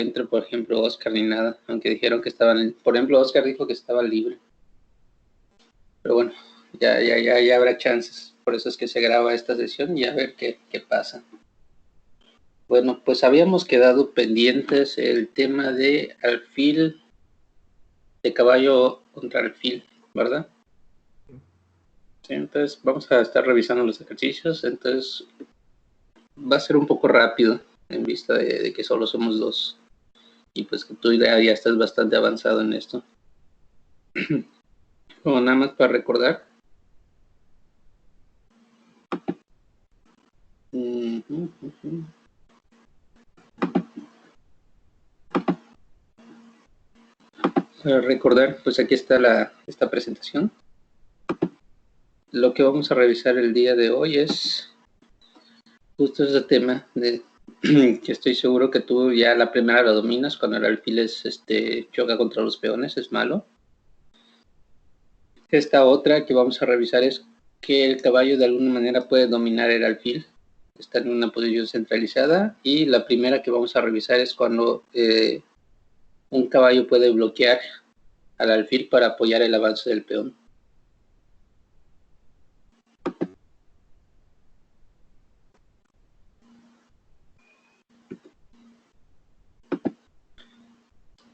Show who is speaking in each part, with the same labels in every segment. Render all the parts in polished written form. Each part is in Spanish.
Speaker 1: entre, por ejemplo, Oscar ni nada, aunque dijeron que estaban, por ejemplo, Oscar dijo que estaba libre. Pero bueno, ya habrá chances. Por eso es que se graba esta sesión y a ver qué pasa. Bueno, pues habíamos quedado pendientes el tema de alfil, de caballo contra alfil, ¿verdad? Sí, entonces vamos a estar revisando los ejercicios. Entonces va a ser un poco rápido en vista de que solo somos dos. Y pues que tú ya estás bastante avanzado en esto. Como nada más para recordar. Para recordar, pues aquí está esta presentación. Lo que vamos a revisar el día de hoy es justo ese tema de que estoy seguro que tú ya la primera la dominas, cuando el alfil choca contra los peones, es malo. Esta otra que vamos a revisar es que el caballo de alguna manera puede dominar el alfil, está en una posición centralizada. Y la primera que vamos a revisar es cuando un caballo puede bloquear al alfil para apoyar el avance del peón.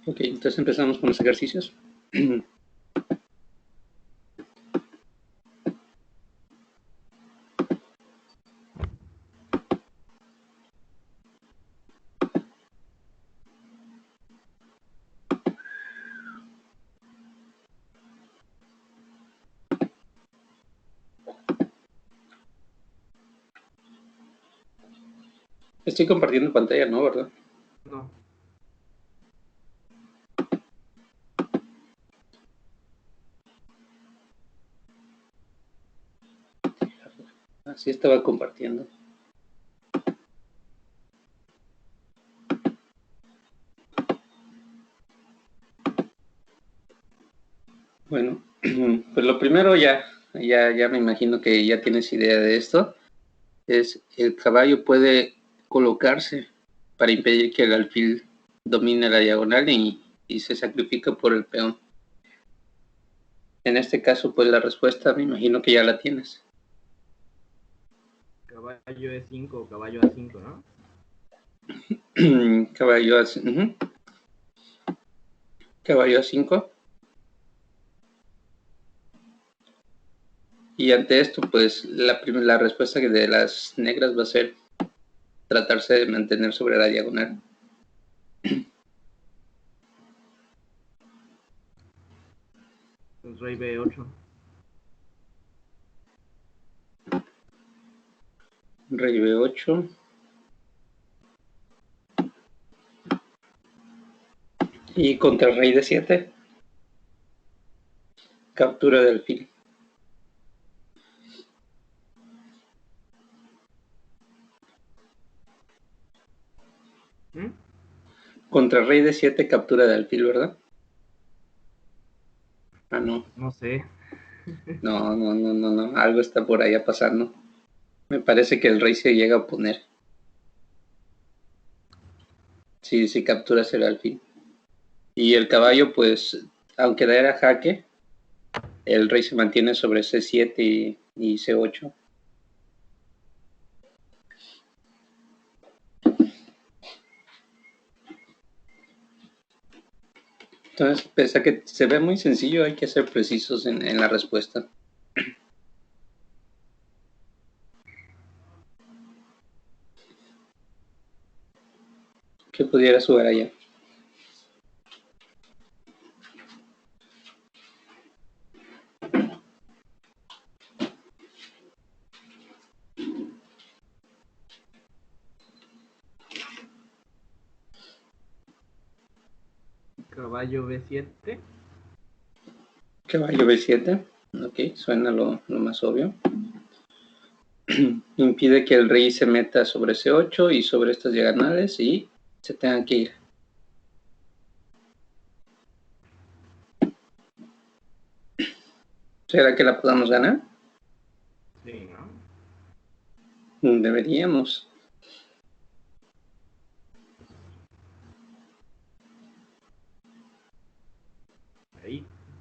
Speaker 1: Ok, entonces empezamos con los ejercicios. Estoy compartiendo pantalla, ¿no? ¿Verdad?
Speaker 2: No.
Speaker 1: Así estaba compartiendo. Bueno, pues lo primero ya me imagino que ya tienes idea de esto. Es el caballo puede colocarse para impedir que el alfil domine la diagonal y se sacrifica por el peón. En este caso, pues la respuesta me imagino que ya la tienes.
Speaker 2: Caballo E5 o caballo A5, ¿no?
Speaker 1: Caballo A, caballo A5. Y ante esto, pues la respuesta de las negras va a ser tratarse de mantener sobre la diagonal.
Speaker 2: Pues rey B8.
Speaker 1: Rey B8. Y contra el rey D7. Captura de alfil. Contra el rey D7, captura de alfil, ¿verdad? Ah, no.
Speaker 2: No sé.
Speaker 1: No. Algo está por allá pasando. Me parece que el rey se llega a oponer. Si capturas el alfil. Y el caballo, pues, aunque era jaque, el rey se mantiene sobre C7 y C8. Entonces, pese a que se ve muy sencillo, hay que ser precisos en la respuesta. ¿Qué pudiera jugar allá?
Speaker 2: Caballo B7.
Speaker 1: Caballo B7. Ok, suena lo más obvio. Impide que el rey se meta sobre C8 y sobre estas diagonales y se tengan que ir. ¿Será que la podamos ganar?
Speaker 2: Sí, ¿no?
Speaker 1: Deberíamos.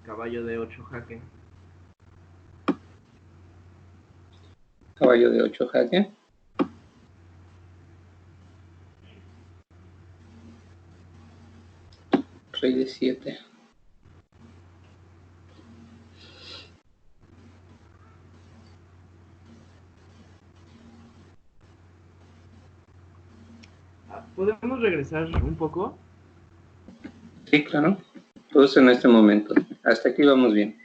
Speaker 2: Caballo D8 jaque.
Speaker 1: Caballo D8 jaque. Rey D7.
Speaker 2: ¿Podemos regresar un poco?
Speaker 1: Sí, claro. Todos en este momento. Hasta aquí vamos bien.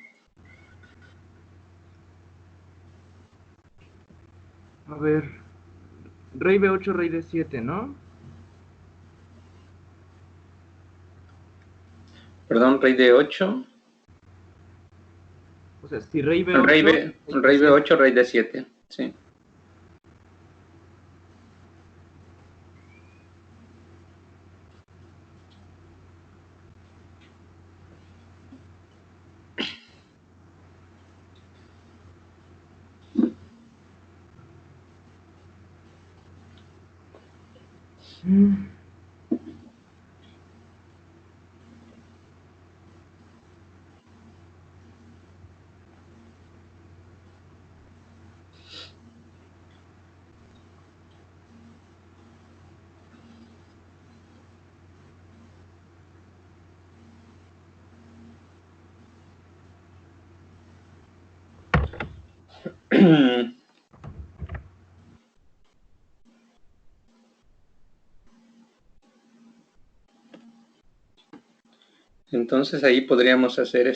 Speaker 2: A ver. Rey B8, rey D7, ¿no?
Speaker 1: Perdón, rey D8.
Speaker 2: O sea, si rey B8...
Speaker 1: Rey B8, rey D7. Sí. Entonces ahí podríamos hacer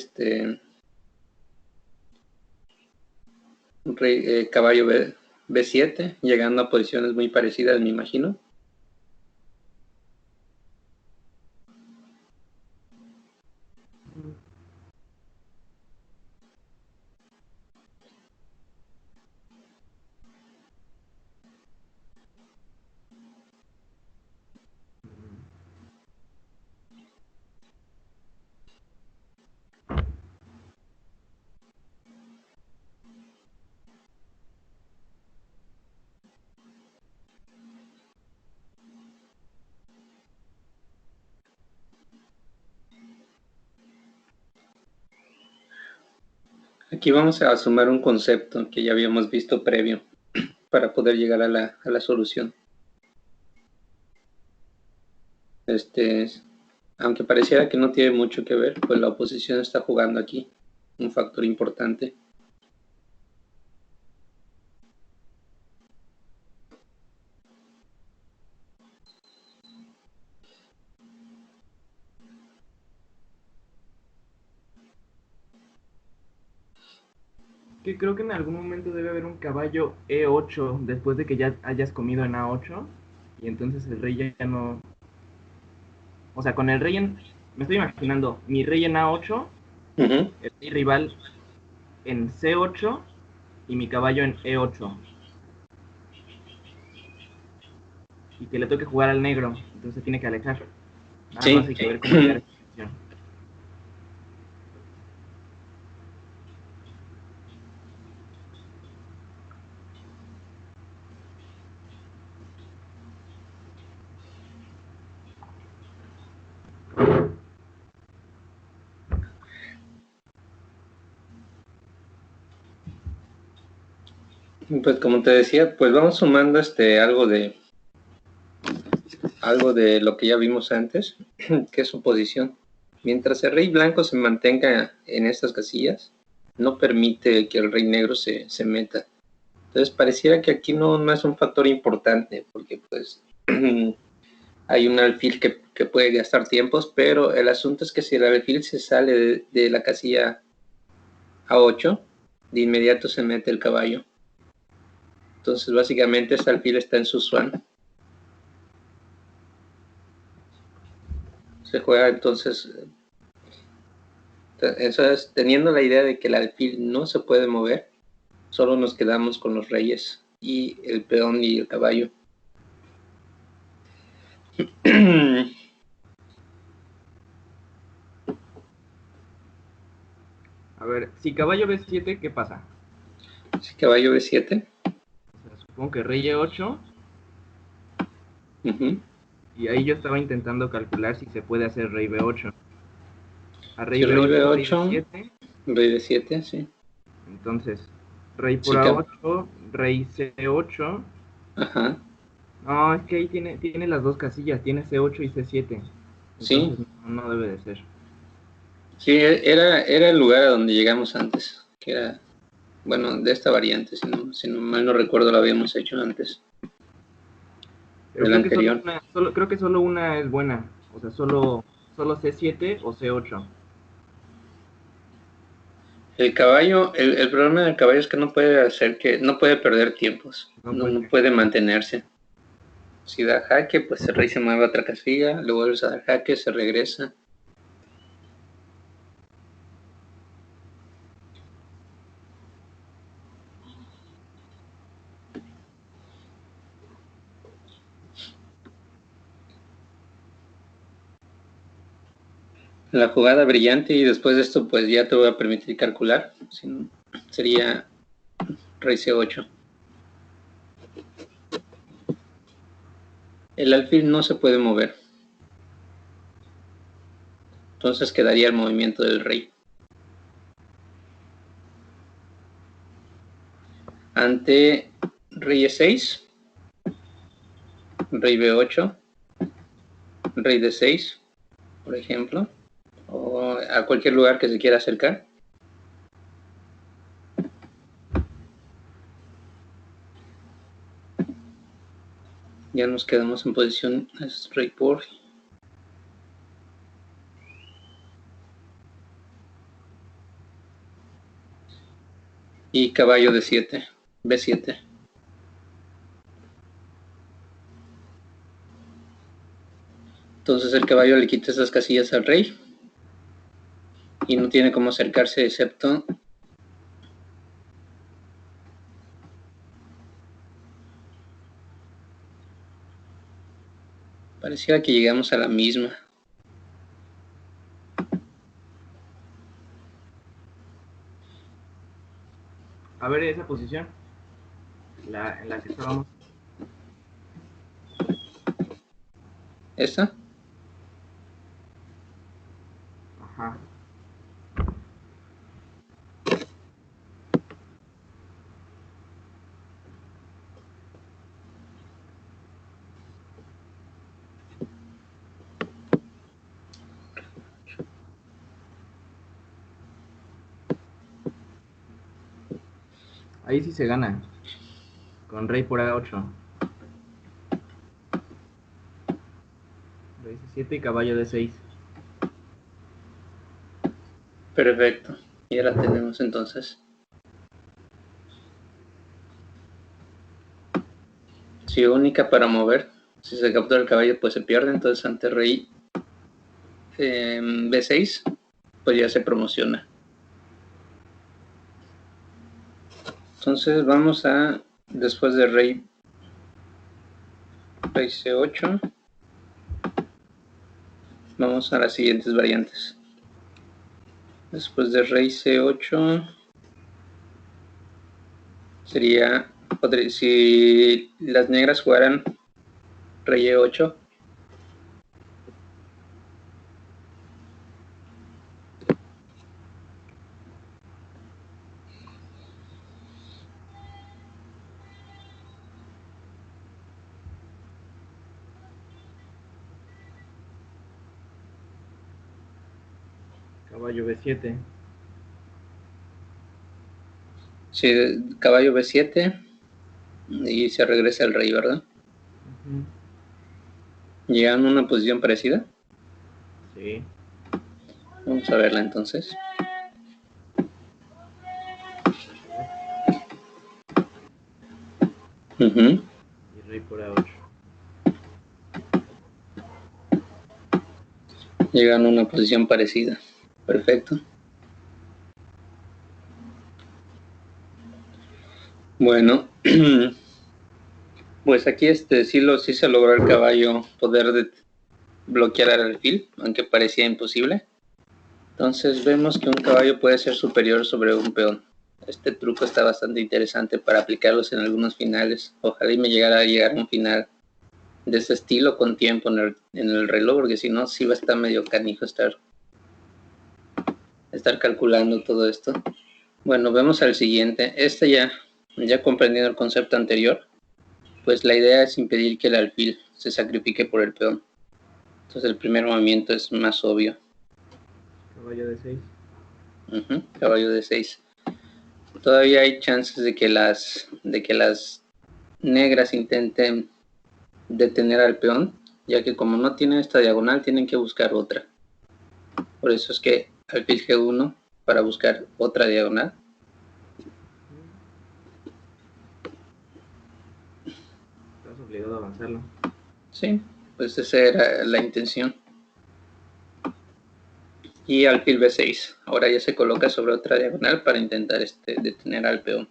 Speaker 1: caballo B7, llegando a posiciones muy parecidas, me imagino. Aquí vamos a sumar un concepto que ya habíamos visto previo para poder llegar a la solución. Aunque pareciera que no tiene mucho que ver, pues la oposición está jugando aquí un factor importante.
Speaker 2: Que creo que en algún momento debe haber un caballo E8 después de que ya hayas comido en A8 y entonces el rey ya no... O sea, con el rey en... Me estoy imaginando, mi rey en A8, el rey rival en C8 y mi caballo en E8. Y que le toque jugar al negro, entonces tiene que alejar. Nada más hay que ver cómo llegar a esta posición.
Speaker 1: Pues como te decía, pues vamos sumando algo de lo que ya vimos antes, que es su posición. Mientras el rey blanco se mantenga en estas casillas, no permite que el rey negro se meta. Entonces pareciera que aquí no es un factor importante, porque pues hay un alfil que puede gastar tiempos, pero el asunto es que si el alfil se sale de la casilla A8, de inmediato se mete el caballo. Entonces básicamente este alfil está en su swan. Se juega entonces, teniendo la idea de que el alfil no se puede mover, solo nos quedamos con los reyes y el peón y el caballo.
Speaker 2: A ver, si caballo B7, ¿qué pasa?
Speaker 1: Si caballo B7.
Speaker 2: O sea, supongo que rey E8.
Speaker 1: Uh-huh.
Speaker 2: Y ahí yo estaba intentando calcular si se puede hacer rey B8. A rey
Speaker 1: Sí, rey
Speaker 2: B8, rey
Speaker 1: B8,
Speaker 2: D7.
Speaker 1: rey D7, sí.
Speaker 2: Entonces, rey por
Speaker 1: Sí,
Speaker 2: A8, rey C8.
Speaker 1: ajá,
Speaker 2: No, es que ahí tiene las dos casillas, tiene C8 y C7.
Speaker 1: sí.
Speaker 2: Entonces no debe de ser.
Speaker 1: Sí, era el lugar a donde llegamos antes, que era, bueno, de esta variante, si no mal no recuerdo, lo habíamos hecho antes,
Speaker 2: Pero
Speaker 1: del
Speaker 2: creo que
Speaker 1: anterior.
Speaker 2: creo que solo una es buena. O sea, solo C7 o C8.
Speaker 1: El caballo, el problema del caballo es que no puede perder tiempos,
Speaker 2: No
Speaker 1: no
Speaker 2: puede.
Speaker 1: puede mantenerse. Si da jaque, pues el rey se mueve a otra casilla, luego vuelves a dar jaque, se regresa. La jugada brillante y después de esto pues ya te voy a permitir calcular. Sería rey C8. El alfil no se puede mover. Entonces quedaría el movimiento del rey. Ante rey E6, rey B8, rey D6, por ejemplo, o a cualquier lugar que se quiera acercar. Ya nos quedamos en posición straightforward. Y caballo de 7, B7. Entonces el caballo le quita esas casillas al rey y no tiene cómo acercarse excepto pareciera que llegamos a la misma.
Speaker 2: A ver esa posición. En la que estábamos.
Speaker 1: ¿Esta?
Speaker 2: Ajá. Ahí sí se gana. Con rey por A8. Rey C7 y caballo D6.
Speaker 1: Perfecto. Ya la tenemos entonces. Si única para mover. Si se captura el caballo pues se pierde. Entonces ante rey B6 pues ya se promociona. Entonces vamos a, después de rey C8, vamos a las siguientes variantes. Después de rey C8 sería, si las negras jugaran rey E8,
Speaker 2: Caballo B7.
Speaker 1: si caballo B7 y se regresa el rey, ¿verdad? Llegan a una posición parecida.
Speaker 2: Sí.
Speaker 1: Vamos a verla entonces.
Speaker 2: Y rey por A8.
Speaker 1: Llegan a una posición parecida. Perfecto. Bueno, pues aquí sí se logró el caballo poder bloquear al alfil, aunque parecía imposible. Entonces vemos que un caballo puede ser superior sobre un peón. Este truco está bastante interesante para aplicarlos en algunos finales. Ojalá y me llegara a llegar a un final de este estilo con tiempo en el reloj, porque si no, sí va a estar medio canijo estar estar calculando todo esto. Bueno, vemos al siguiente. Ya comprendiendo el concepto anterior, pues la idea es impedir que el alfil se sacrifique por el peón. Entonces el primer movimiento es más obvio.
Speaker 2: Caballo de 6.
Speaker 1: Caballo de 6. Todavía hay chances de que las negras intenten detener al peón, ya que como no tienen esta diagonal, tienen que buscar otra. Por eso es que alfil G1 para buscar otra diagonal.
Speaker 2: Estás obligado a avanzarlo.
Speaker 1: Sí, pues esa era la intención. Y alfil B6. Ahora ya se coloca sobre otra diagonal para intentar detener al peón.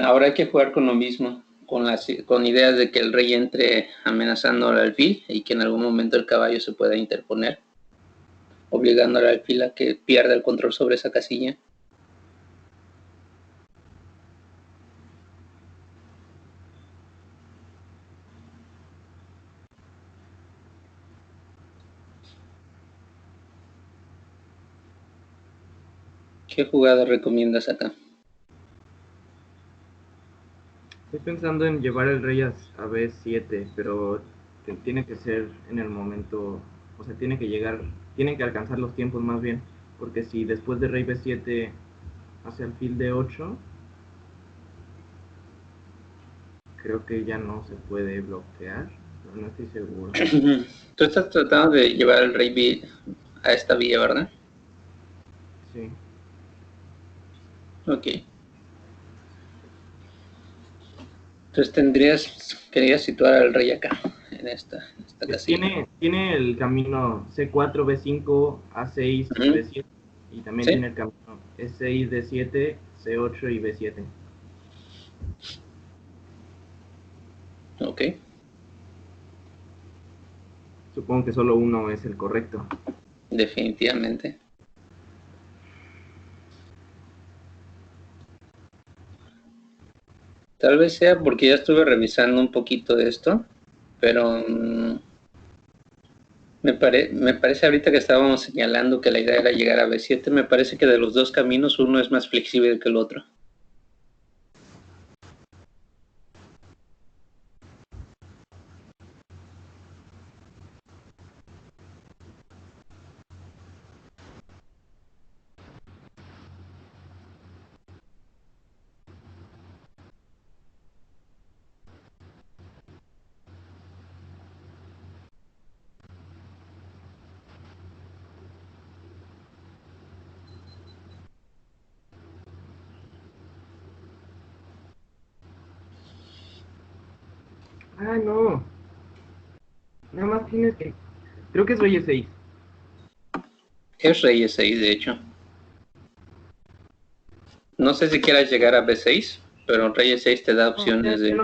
Speaker 1: Ahora hay que jugar con lo mismo, con ideas de que el rey entre amenazando al alfil y que en algún momento el caballo se pueda interponer, obligando al alfil a que pierda el control sobre esa casilla. ¿Qué jugada recomiendas acá?
Speaker 2: Estoy pensando en llevar el rey a B7, pero tiene que ser en el momento, o sea, tienen que alcanzar los tiempos más bien, porque si después de rey B7 hace alfil D8, creo que ya no se puede bloquear, pero no estoy seguro.
Speaker 1: Tú estás tratando de llevar el rey B a esta vía, ¿verdad?
Speaker 2: Sí.
Speaker 1: Ok. Entonces querías situar al rey acá, en esta casilla.
Speaker 2: Tiene el camino C4, B5, A6, B7, y también tiene el camino E6, D7, C8 y B7.
Speaker 1: Ok.
Speaker 2: Supongo que solo uno es el correcto.
Speaker 1: Definitivamente. Tal vez sea porque ya estuve revisando un poquito de esto, pero me parece ahorita que estábamos señalando que la idea era llegar a B7, me parece que de los dos caminos uno es más flexible que el otro.
Speaker 2: Ah, no. Nada más tienes que... Creo que es rey E6.
Speaker 1: Es rey E6, de hecho. No sé si quieras llegar a B6, pero rey E6 te da opciones de...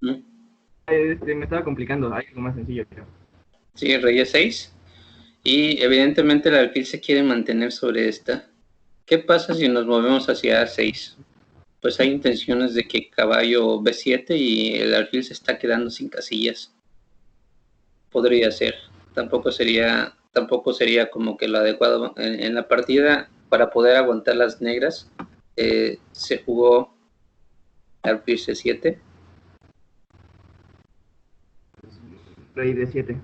Speaker 2: Me estaba complicando. Hay algo más sencillo, creo.
Speaker 1: Sí, rey E6. Y evidentemente el alfil se quiere mantener sobre esta. ¿Qué pasa si nos movemos hacia A6? Pues hay intenciones de que caballo B7 y el alfil se está quedando sin casillas. Podría ser. Tampoco sería como que lo adecuado. En la partida, para poder aguantar las negras, se jugó alfil C7.
Speaker 2: Rey D7.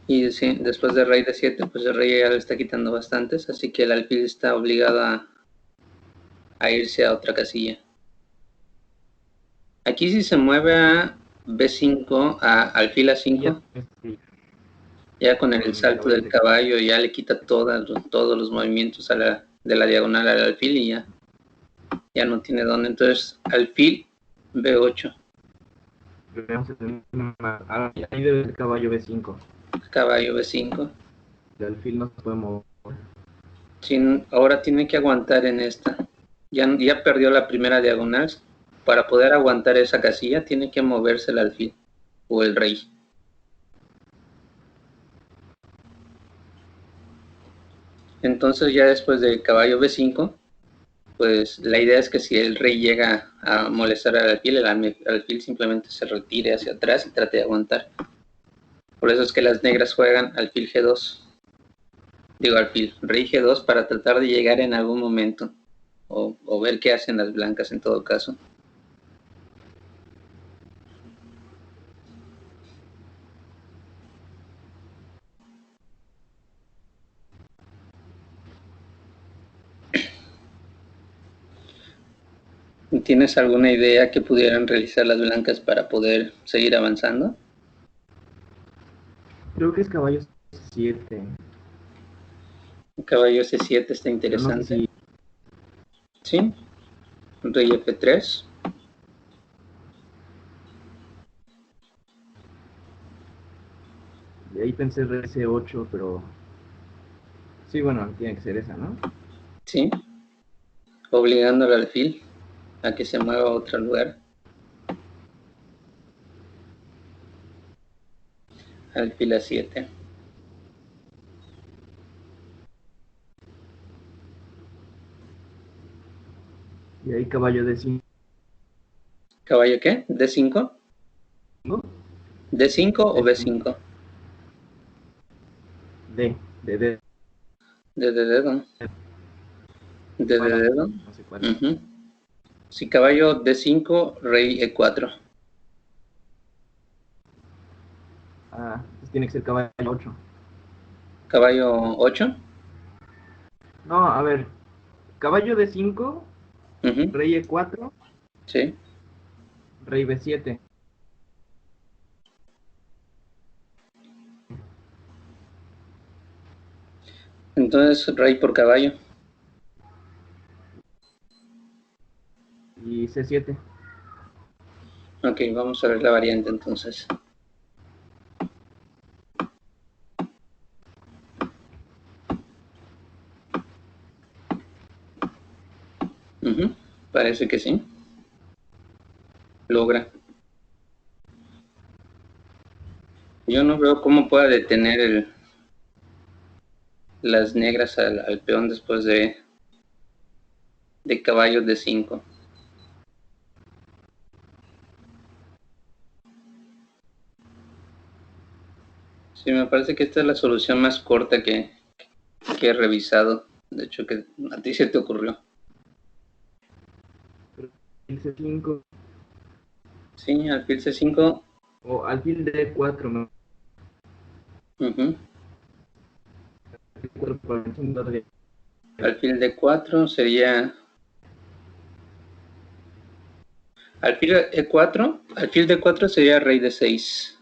Speaker 1: Y sí, después de rey D7, pues el rey ya le está quitando bastantes, así que el alfil está obligado a irse a otra casilla. Aquí si se mueve a B5, a alfil A5, ya con el salto del caballo ya le quita todos los movimientos de la diagonal al alfil y ya no tiene dónde. Entonces alfil B8.
Speaker 2: Ahí debe el caballo B5.
Speaker 1: Caballo B5.
Speaker 2: El alfil no se puede mover.
Speaker 1: Ahora tiene que aguantar en esta. Ya perdió la primera diagonal. Para poder aguantar esa casilla tiene que moverse el alfil o el rey. Entonces ya después del caballo B5, pues la idea es que si el rey llega a molestar al alfil, el alfil simplemente se retire hacia atrás y trate de aguantar. Por eso es que las negras juegan alfil G2. Digo, alfil, rey G2 para tratar de llegar en algún momento. O ver qué hacen las blancas en todo caso. ¿Tienes alguna idea que pudieran realizar las blancas para poder seguir avanzando?
Speaker 2: Creo que es caballo 7.
Speaker 1: Caballo C7 está
Speaker 2: Pero no sé
Speaker 1: interesante.
Speaker 2: si...
Speaker 1: Sí. Rey F3.
Speaker 2: De ahí pensé rey C8, pero... Sí, bueno, tiene que ser esa, ¿no?
Speaker 1: Sí. Obligando al alfil a que se mueva a otro lugar. Alfil A7.
Speaker 2: Y ahí caballo D5.
Speaker 1: ¿Caballo qué? ¿D5? ¿D5 o
Speaker 2: D5.
Speaker 1: B5?
Speaker 2: De D.
Speaker 1: De dedo. De dedo.
Speaker 2: No sé cuál.
Speaker 1: Si caballo D5, rey E4.
Speaker 2: Ah, pues tiene que ser caballo 8.
Speaker 1: Caballo 8.
Speaker 2: No, a ver. Caballo D5, rey E4,
Speaker 1: Sí.
Speaker 2: rey B7.
Speaker 1: Entonces, rey por caballo.
Speaker 2: Y C7.
Speaker 1: Ok, vamos a ver la variante entonces. Parece que sí. Logra. Yo no veo cómo pueda detener las negras al peón después de caballo D5. Sí, me parece que esta es la solución más corta que he revisado. De hecho, que a ti se te ocurrió.
Speaker 2: Alfil C5.
Speaker 1: Sí, alfil C5.
Speaker 2: O alfil D4. ¿No?
Speaker 1: Alfil D4 sería... Alfil E4. Alfil D4 sería rey D6.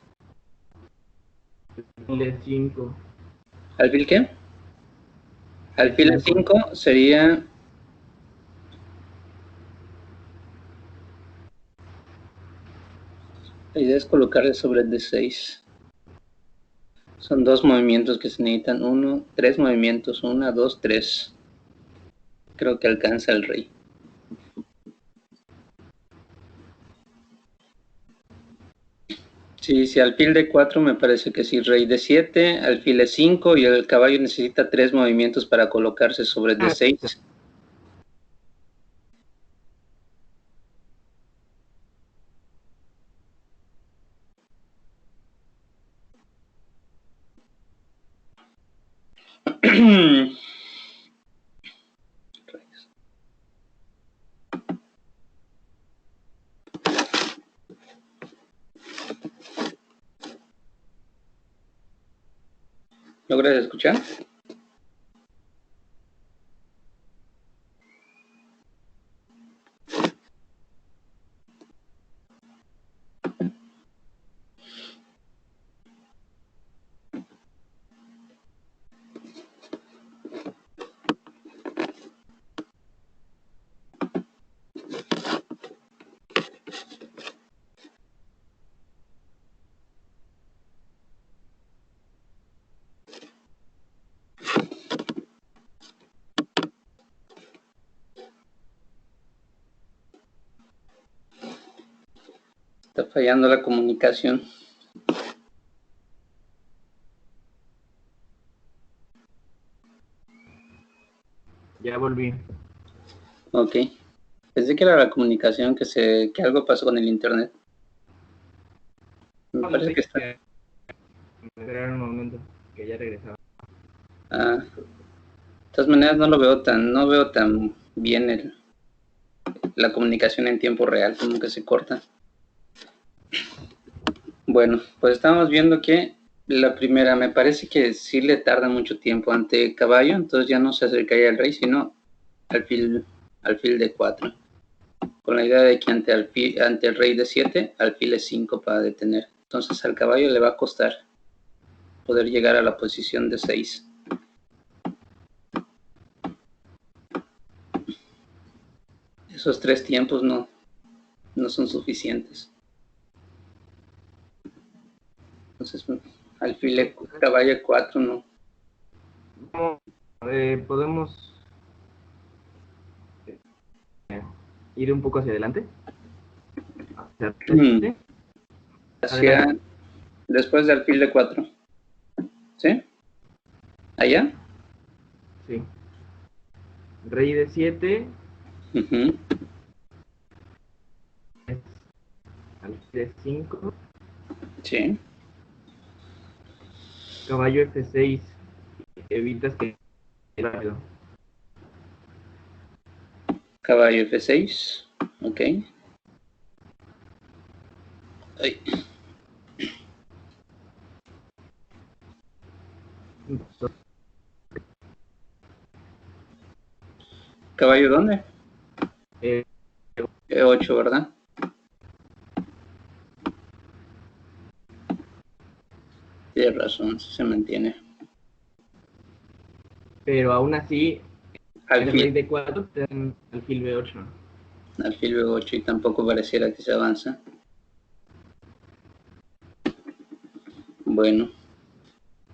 Speaker 2: Alfil E5.
Speaker 1: ¿Alfil qué? Alfil
Speaker 2: E5.
Speaker 1: E5 sería... La idea es colocarle sobre el D6. Son dos movimientos que se necesitan. Tres movimientos. 1, 2, 3. Creo que alcanza el rey. Sí, si alfil D4 me parece que sí, rey D7, alfil E5 y el caballo necesita tres movimientos para colocarse sobre D6. ¿Logras escuchar? Está fallando la comunicación.
Speaker 2: Ya volví.
Speaker 1: Ok. Pensé que era la comunicación, que algo pasó con el internet. Me parece que está.
Speaker 2: Esperar un momento, que ya regresaba.
Speaker 1: De todas maneras no veo tan bien la comunicación en tiempo real, como que se corta. Bueno, pues estamos viendo que la primera, me parece que sí le tarda mucho tiempo ante caballo, entonces ya no se acercaría al rey, sino alfil de 4. Con la idea de que ante el rey de 7, alfil es 5 para detener. Entonces al caballo le va a costar poder llegar a la posición de 6. Esos 3 tiempos no son suficientes. Entonces alfil caballo 4 no.
Speaker 2: Podemos ir un poco hacia adelante.
Speaker 1: Hacia después de alfil de 4. ¿Sí? ¿Allá?
Speaker 2: Sí. Rey de 7. Alfil de 5.
Speaker 1: Sí.
Speaker 2: Caballo F6. Evitas que...
Speaker 1: Caballo F6. Ok. Ay. ¿Caballo dónde? E8, ¿verdad? Tienes razón, se mantiene.
Speaker 2: Pero aún así, el
Speaker 1: Alfil.
Speaker 2: rey de 4 te dan alfil B8.
Speaker 1: Alfil B8 y tampoco pareciera que se avanza. Bueno,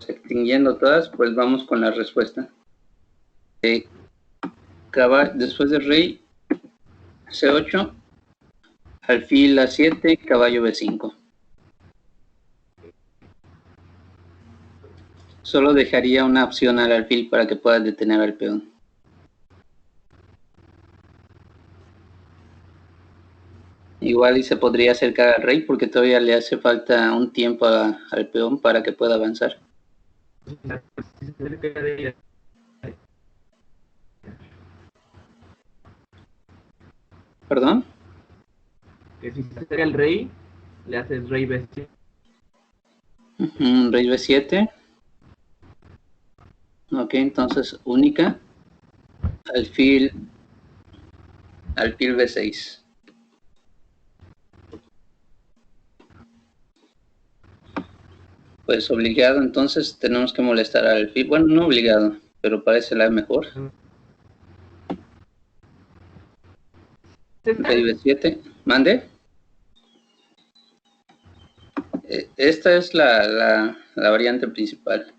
Speaker 1: extinguiendo todas, pues vamos con la respuesta. Después del rey, C8, alfil A7, caballo B5. Solo dejaría una opción al alfil para que pueda detener al peón. Igual y se podría acercar al rey porque todavía le hace falta un tiempo al peón para que pueda avanzar. ¿Perdón?
Speaker 2: Que si se acerca el rey, le haces rey B7.
Speaker 1: Rey B7. Ok, entonces única. Alfil B6. Pues obligado, entonces tenemos que molestar al alfil. Bueno, no obligado, pero parece la mejor. Rey B7. ¿Mande? Esta es la variante principal.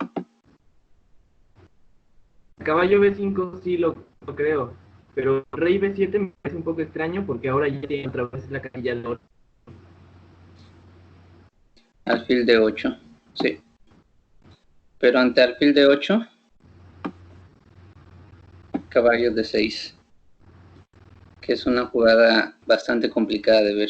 Speaker 2: Caballo B5 sí lo creo, pero rey B7 me parece un poco extraño porque ahora ya tiene otra vez la casilla de oro.
Speaker 1: Alfil de 8, sí. Pero ante alfil de 8, caballo de 6, que es una jugada bastante complicada de ver.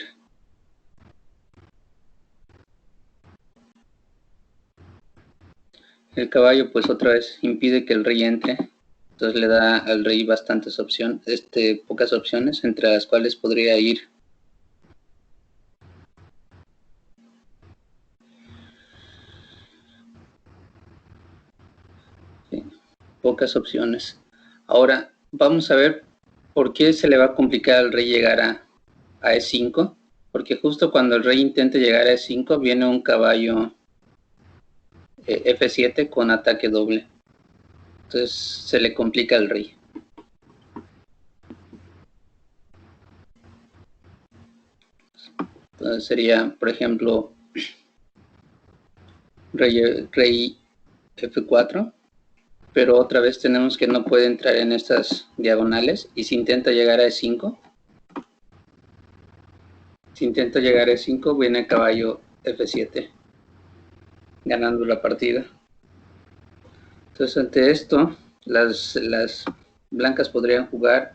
Speaker 1: El caballo pues otra vez impide que el rey entre, entonces le da al rey bastantes opciones, pocas opciones, entre las cuales podría ir. Sí, pocas opciones. Ahora vamos a ver por qué se le va a complicar al rey llegar a E5, porque justo cuando el rey intente llegar a E5 viene un caballo F7 con ataque doble. Entonces se le complica al rey. Entonces sería, por ejemplo, rey F4, pero otra vez tenemos que no puede entrar en estas diagonales y si intenta llegar a E5, viene caballo F7, ganando la partida. Entonces ante esto, las blancas podrían jugar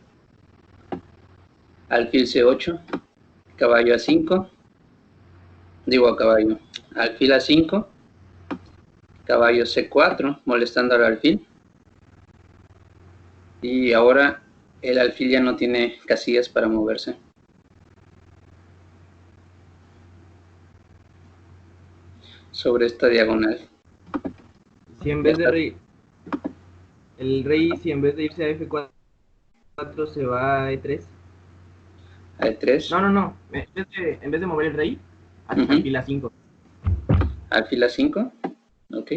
Speaker 1: alfil C8, caballo A5, alfil A5, caballo C4, molestando al alfil. Y ahora el alfil ya no tiene casillas para moverse. Sobre esta diagonal.
Speaker 2: Si en vez de rey, el rey, si en vez de irse a F4 se va a E3.
Speaker 1: A E3.
Speaker 2: No. En vez de mover el rey, alfil A5.
Speaker 1: Alfil A5. Ok.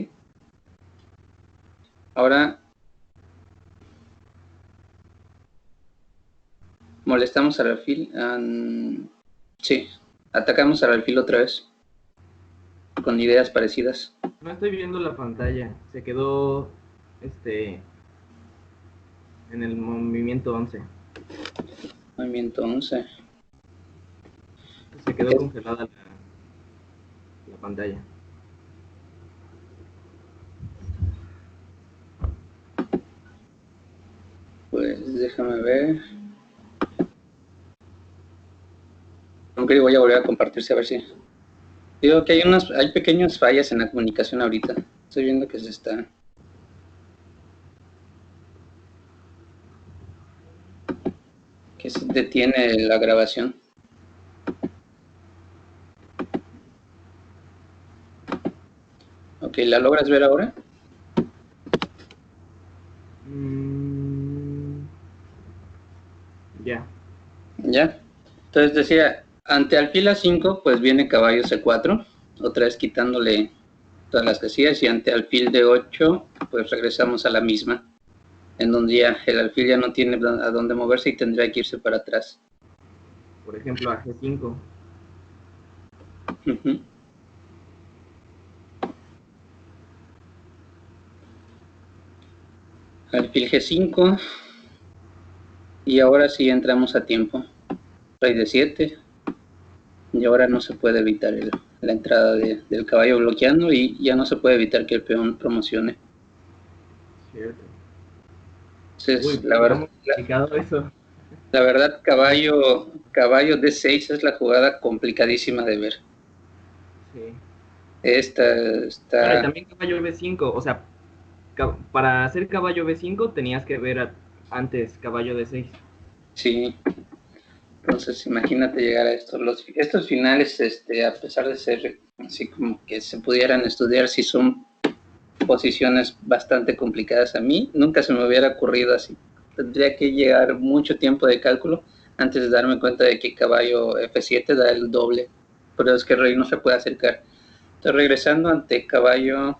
Speaker 1: Ahora molestamos al alfil. Sí, atacamos al alfil otra vez. Con ideas parecidas.
Speaker 2: No estoy viendo la pantalla. Se quedó en el movimiento 11.
Speaker 1: Movimiento 11.
Speaker 2: Se quedó congelada la pantalla.
Speaker 1: Pues déjame ver. Aunque voy a volver a compartirse a ver si. Digo que hay pequeñas fallas en la comunicación ahorita. Estoy viendo que se está. Que se detiene la grabación. Ok, ¿la logras ver ahora?
Speaker 2: Ya.
Speaker 1: Ya. Entonces decía, ante alfil A5, pues viene caballo C4, otra vez quitándole todas las casillas, y ante alfil D8, pues regresamos a la misma, en donde ya el alfil ya no tiene a dónde moverse y tendría que irse para atrás.
Speaker 2: Por ejemplo, a G5.
Speaker 1: Alfil G5, y ahora sí entramos a tiempo. Rey D7, y ahora no se puede evitar la entrada del caballo bloqueando, y ya no se puede evitar que el peón promocione.
Speaker 2: Cierto.
Speaker 1: Entonces,
Speaker 2: Uy, está muy complicado eso.
Speaker 1: La verdad, caballo D6 es la jugada complicadísima de ver.
Speaker 2: Sí.
Speaker 1: Esta
Speaker 2: Bueno, y
Speaker 1: está.
Speaker 2: también caballo B5. O sea, para hacer caballo B5 tenías que ver antes caballo D6.
Speaker 1: Sí. Entonces, imagínate llegar a estos finales, a pesar de ser así como que se pudieran estudiar, si son posiciones bastante complicadas. A mí nunca se me hubiera ocurrido así. Tendría que llegar mucho tiempo de cálculo antes de darme cuenta de que caballo F7 da el doble, pero es que el rey no se puede acercar. Entonces, regresando ante caballo,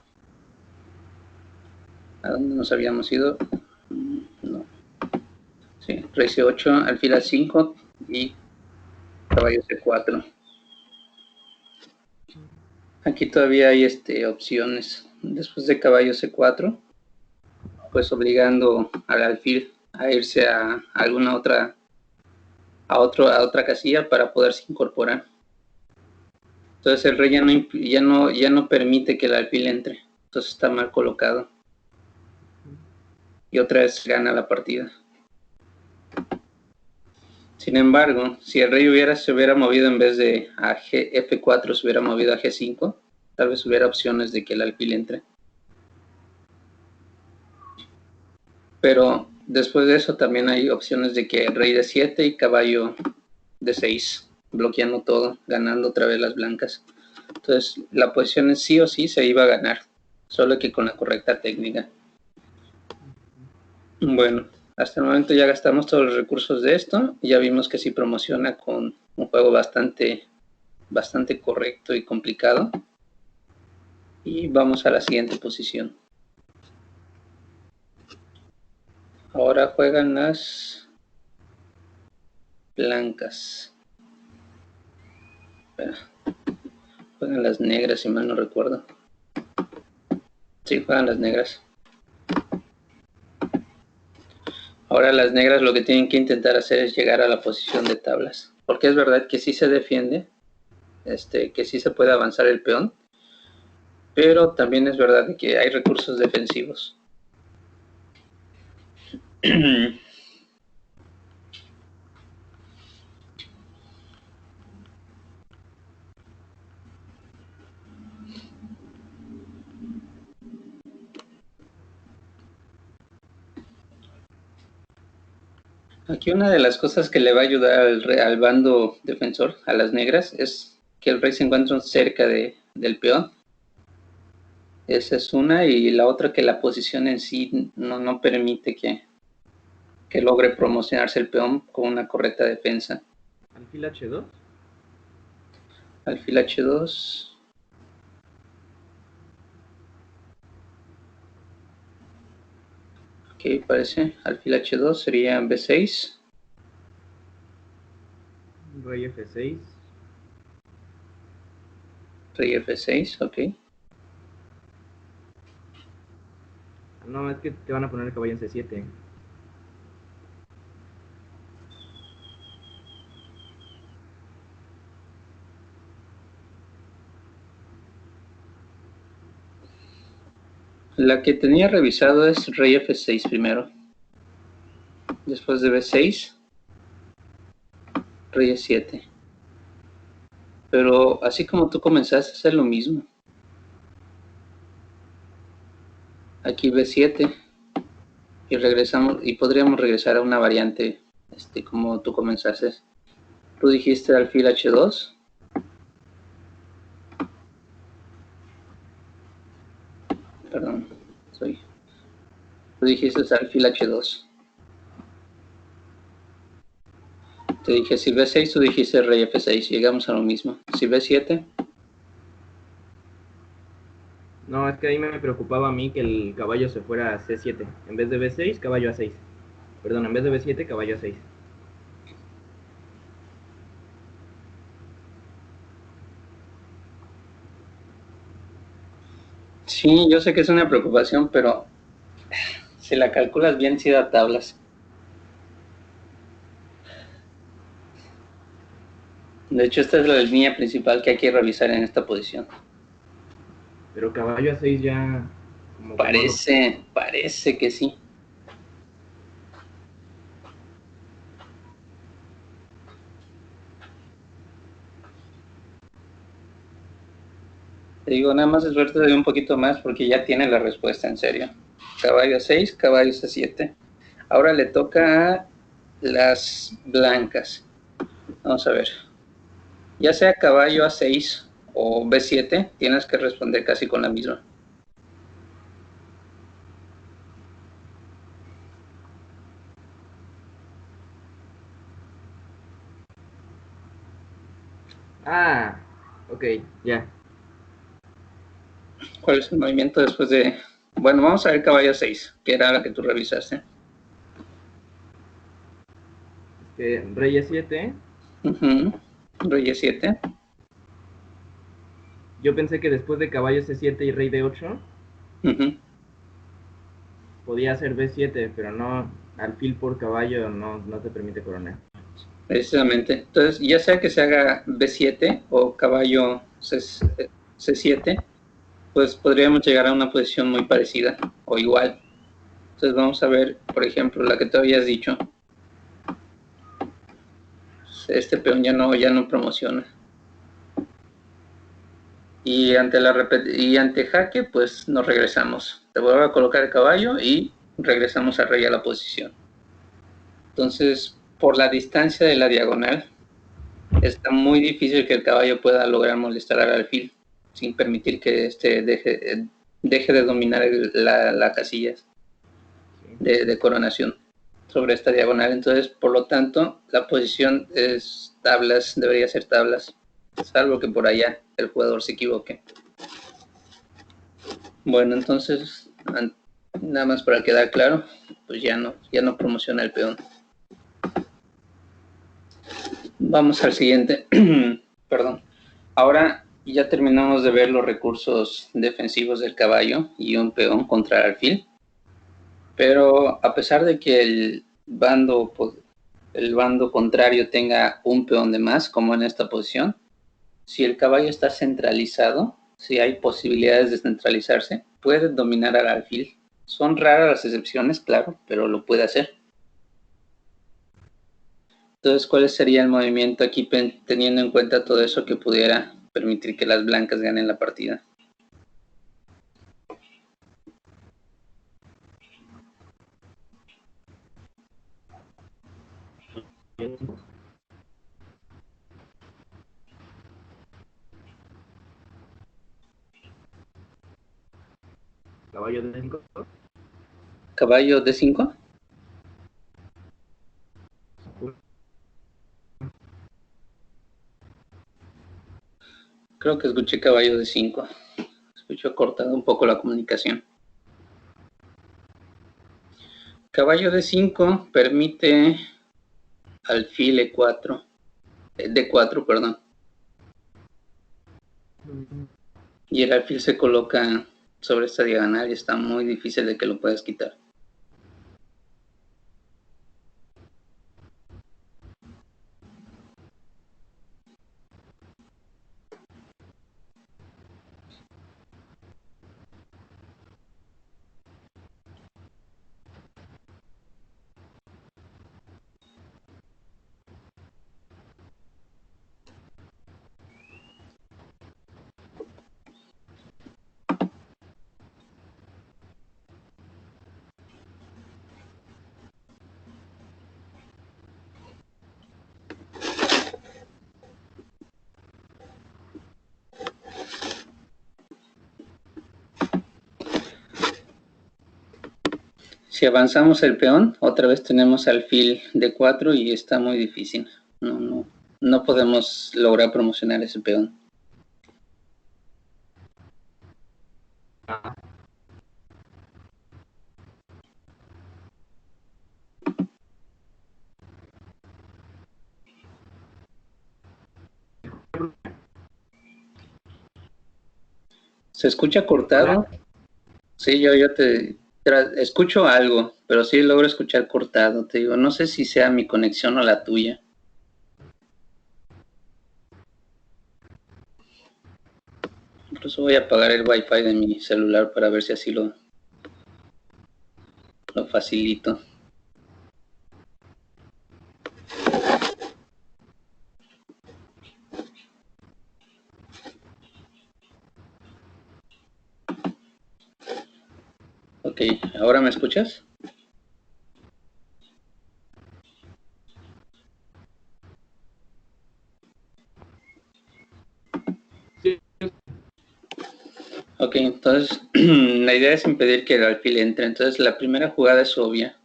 Speaker 1: ¿a dónde nos habíamos ido? No. Sí, rey C8, alfil A5 y caballo C4. Aquí todavía hay opciones. Después de caballo C4, pues obligando al alfil a irse a alguna otra, a otra casilla para poderse incorporar. Entonces el rey ya no permite que el alfil entre. Entonces está mal colocado. Y otra vez gana la partida. Sin embargo, si el rey se hubiera movido en vez de a F4, se hubiera movido a G5, tal vez hubiera opciones de que el alfil entre. Pero después de eso también hay opciones de que el rey de 7 y caballo de 6, bloqueando todo, ganando otra vez las blancas. Entonces la posición sí o sí se iba a ganar, solo que con la correcta técnica. Bueno, hasta el momento ya gastamos todos los recursos de esto, y ya vimos que sí promociona con un juego bastante correcto y complicado. Y vamos a la siguiente posición. Ahora juegan las blancas. Espera. Juegan las negras, si mal no recuerdo. Sí, juegan las negras. Ahora las negras lo que tienen que intentar hacer es llegar a la posición de tablas. Porque es verdad que sí se defiende, que sí se puede avanzar el peón, pero también es verdad que hay recursos defensivos. Aquí una de las cosas que le va a ayudar al bando defensor, a las negras, es que el rey se encuentra cerca del peón. Esa es una, y la otra que la posición en sí no permite que logre promocionarse el peón con una correcta defensa.
Speaker 2: Alfil H2.
Speaker 1: Alfil H2. Ok, parece. Alfil H2 sería B6.
Speaker 2: Rey F6.
Speaker 1: Rey F6, ok.
Speaker 2: No, es que te van a poner el caballo en C7.
Speaker 1: La que tenía revisado es Rey F6 primero. Después de B6, Rey E7. Pero así como tú comenzaste a hacer lo mismo. Aquí B7. Y regresamos, y podríamos regresar a una variante como tú comenzaste. Tú dijiste alfil H2. Perdón, tú dijiste alfil H2. Te dije si B6, tú dijiste rey F6. Llegamos a lo mismo. Si B7.
Speaker 2: No, es que ahí me preocupaba a mí que el caballo se fuera a C7. En vez de B6, caballo a 6. Perdón, en vez de B7, caballo a 6.
Speaker 1: Sí, yo sé que es una preocupación, pero si la calculas bien, sí da tablas. De hecho, esta es la línea principal que hay que revisar en esta posición.
Speaker 2: Pero caballo a 6 ya como que no lo...
Speaker 1: Parece que sí. Te digo, nada más suerte de un poquito más porque ya tiene la respuesta, en serio. Caballo a 6, caballo a 7. Ahora le toca a las blancas. Vamos a ver. Ya sea caballo a 6 o B7, tienes que responder casi con la misma.
Speaker 2: Ah, ok, ya.
Speaker 1: ¿Cuál es el movimiento después de...? Bueno, vamos a ver caballo a 6, que era la que tú revisaste.
Speaker 2: Rey E7.
Speaker 1: Rey E7.
Speaker 2: Yo pensé que después de caballo C7 y rey D8 podía hacer B7, pero no, alfil por caballo no te permite coronar.
Speaker 1: Precisamente. Entonces, ya sea que se haga B7 o caballo C7, pues podríamos llegar a una posición muy parecida o igual. Entonces vamos a ver, por ejemplo, la que tú habías dicho. Este peón ya no promociona. Y ante jaque, pues nos regresamos. Te vuelvo a colocar el caballo y regresamos al rey a la posición. Entonces, por la distancia de la diagonal, está muy difícil que el caballo pueda lograr molestar al alfil sin permitir que deje de dominar la casilla de coronación sobre esta diagonal. Entonces, por lo tanto, la posición es tablas, debería ser tablas, salvo que por allá el jugador se equivoque. Bueno, entonces, nada más para quedar claro, pues ya no promociona el peón. Vamos al siguiente. Perdón. Ahora ya terminamos de ver los recursos defensivos del caballo y un peón contra el alfil. Pero a pesar de que el bando contrario tenga un peón de más, como en esta posición, si el caballo está centralizado, si hay posibilidades de centralizarse, puede dominar al alfil. Son raras las excepciones, claro, pero lo puede hacer. Entonces, ¿cuál sería el movimiento aquí teniendo en cuenta todo eso que pudiera permitir que las blancas ganen la partida?
Speaker 2: Caballo de 5.
Speaker 1: Caballo de 5. Creo que escuché caballo de 5. Escucho cortado un poco la comunicación. Caballo de 5 permite alfil E4. D4, perdón. Y el alfil se coloca sobre esta diagonal y está muy difícil de que lo puedas quitar. Si avanzamos el peón, otra vez tenemos alfil D4 y está muy difícil. No podemos lograr promocionar ese peón. ¿Se escucha cortado?
Speaker 2: Hola.
Speaker 1: Sí, yo te escucho algo, pero sí logro escuchar cortado. Te digo, no sé si sea mi conexión o la tuya. Incluso voy a apagar el wifi de mi celular para ver si así lo facilito. Ok, ¿ahora me escuchas?
Speaker 2: Sí.
Speaker 1: Ok, entonces la idea es impedir que el alfil entre. Entonces la primera jugada es obvia.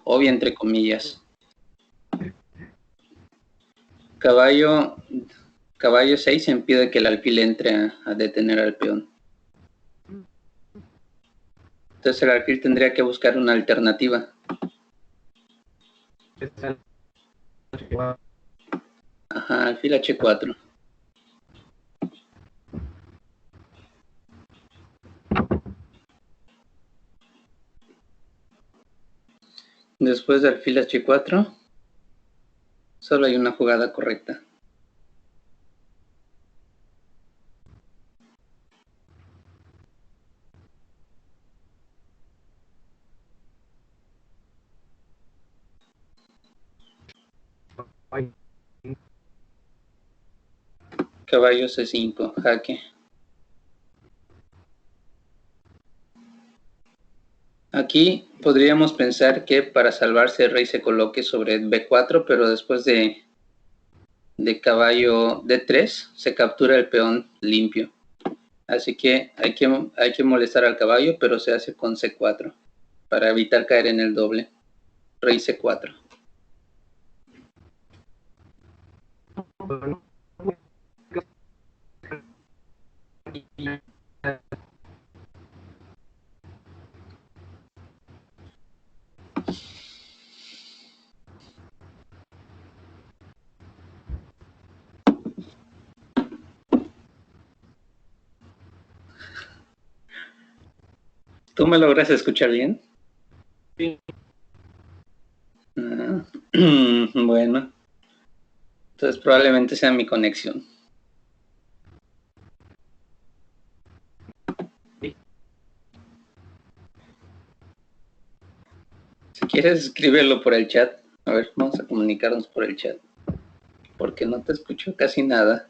Speaker 1: Obvia entre comillas. Caballo 6 impide que el alfil entre a detener al peón. Entonces el alfil tendría que buscar una alternativa. Ajá, alfil H4. Después de alfil H4, solo hay una jugada correcta. Caballo C5, jaque. Aquí podríamos pensar que para salvarse el rey se coloque sobre B4, pero después de caballo D3 se captura el peón limpio. Así que hay que molestar al caballo, pero se hace con C4 para evitar caer en el doble. Rey C4. ¿Tú me logras escuchar bien?
Speaker 2: Sí.
Speaker 1: Ah, bueno, entonces probablemente sea mi conexión. Si quieres, escríbelo por el chat. A ver, vamos a comunicarnos por el chat. Porque no te escucho casi nada.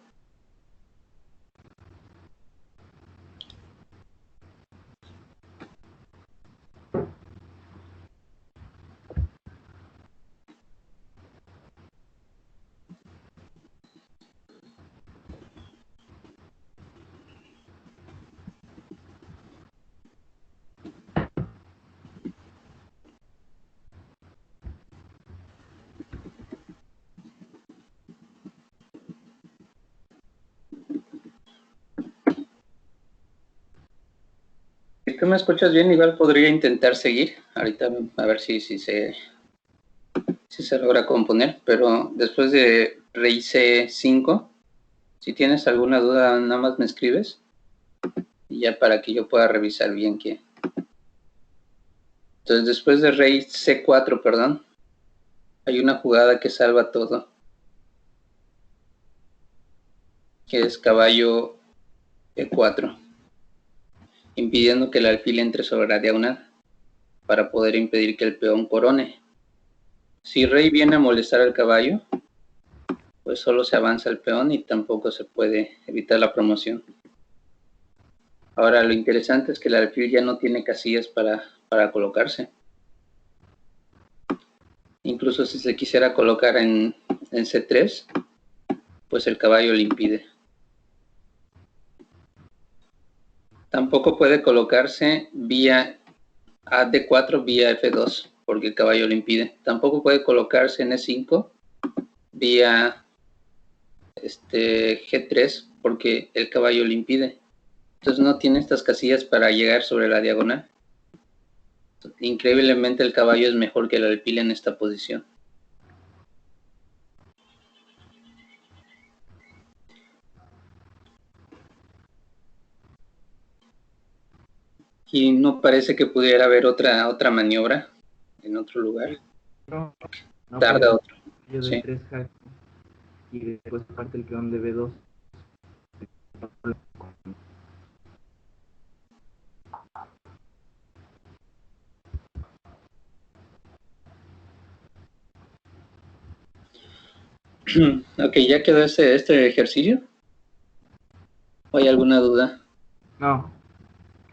Speaker 1: tú me escuchas bien, igual podría intentar seguir. Ahorita a ver si se logra componer, pero después de rey C5, si tienes alguna duda, nada más me escribes. Y ya para que yo pueda revisar bien qué. Entonces, después de rey C4, perdón, hay una jugada que salva todo, que es caballo E4, impidiendo que el alfil entre sobre la diagonal, para poder impedir que el peón corone. Si rey viene a molestar al caballo, pues solo se avanza el peón y tampoco se puede evitar la promoción. Ahora, lo interesante es que el alfil ya no tiene casillas para colocarse. Incluso si se quisiera colocar en C3, pues el caballo le impide. Tampoco puede colocarse vía a D4 vía F2, porque el caballo le impide. Tampoco puede colocarse en E5 vía G3, porque el caballo le impide. Entonces no tiene estas casillas para llegar sobre la diagonal. Increíblemente el caballo es mejor que el alfil en esta posición. Y no parece que pudiera haber otra maniobra en otro lugar.
Speaker 2: No
Speaker 1: Tarda otro.
Speaker 2: Yo de 3 jaque y después parte el peón de B2.
Speaker 1: Ok, ¿ya quedó este ejercicio? ¿O hay alguna duda?
Speaker 2: No,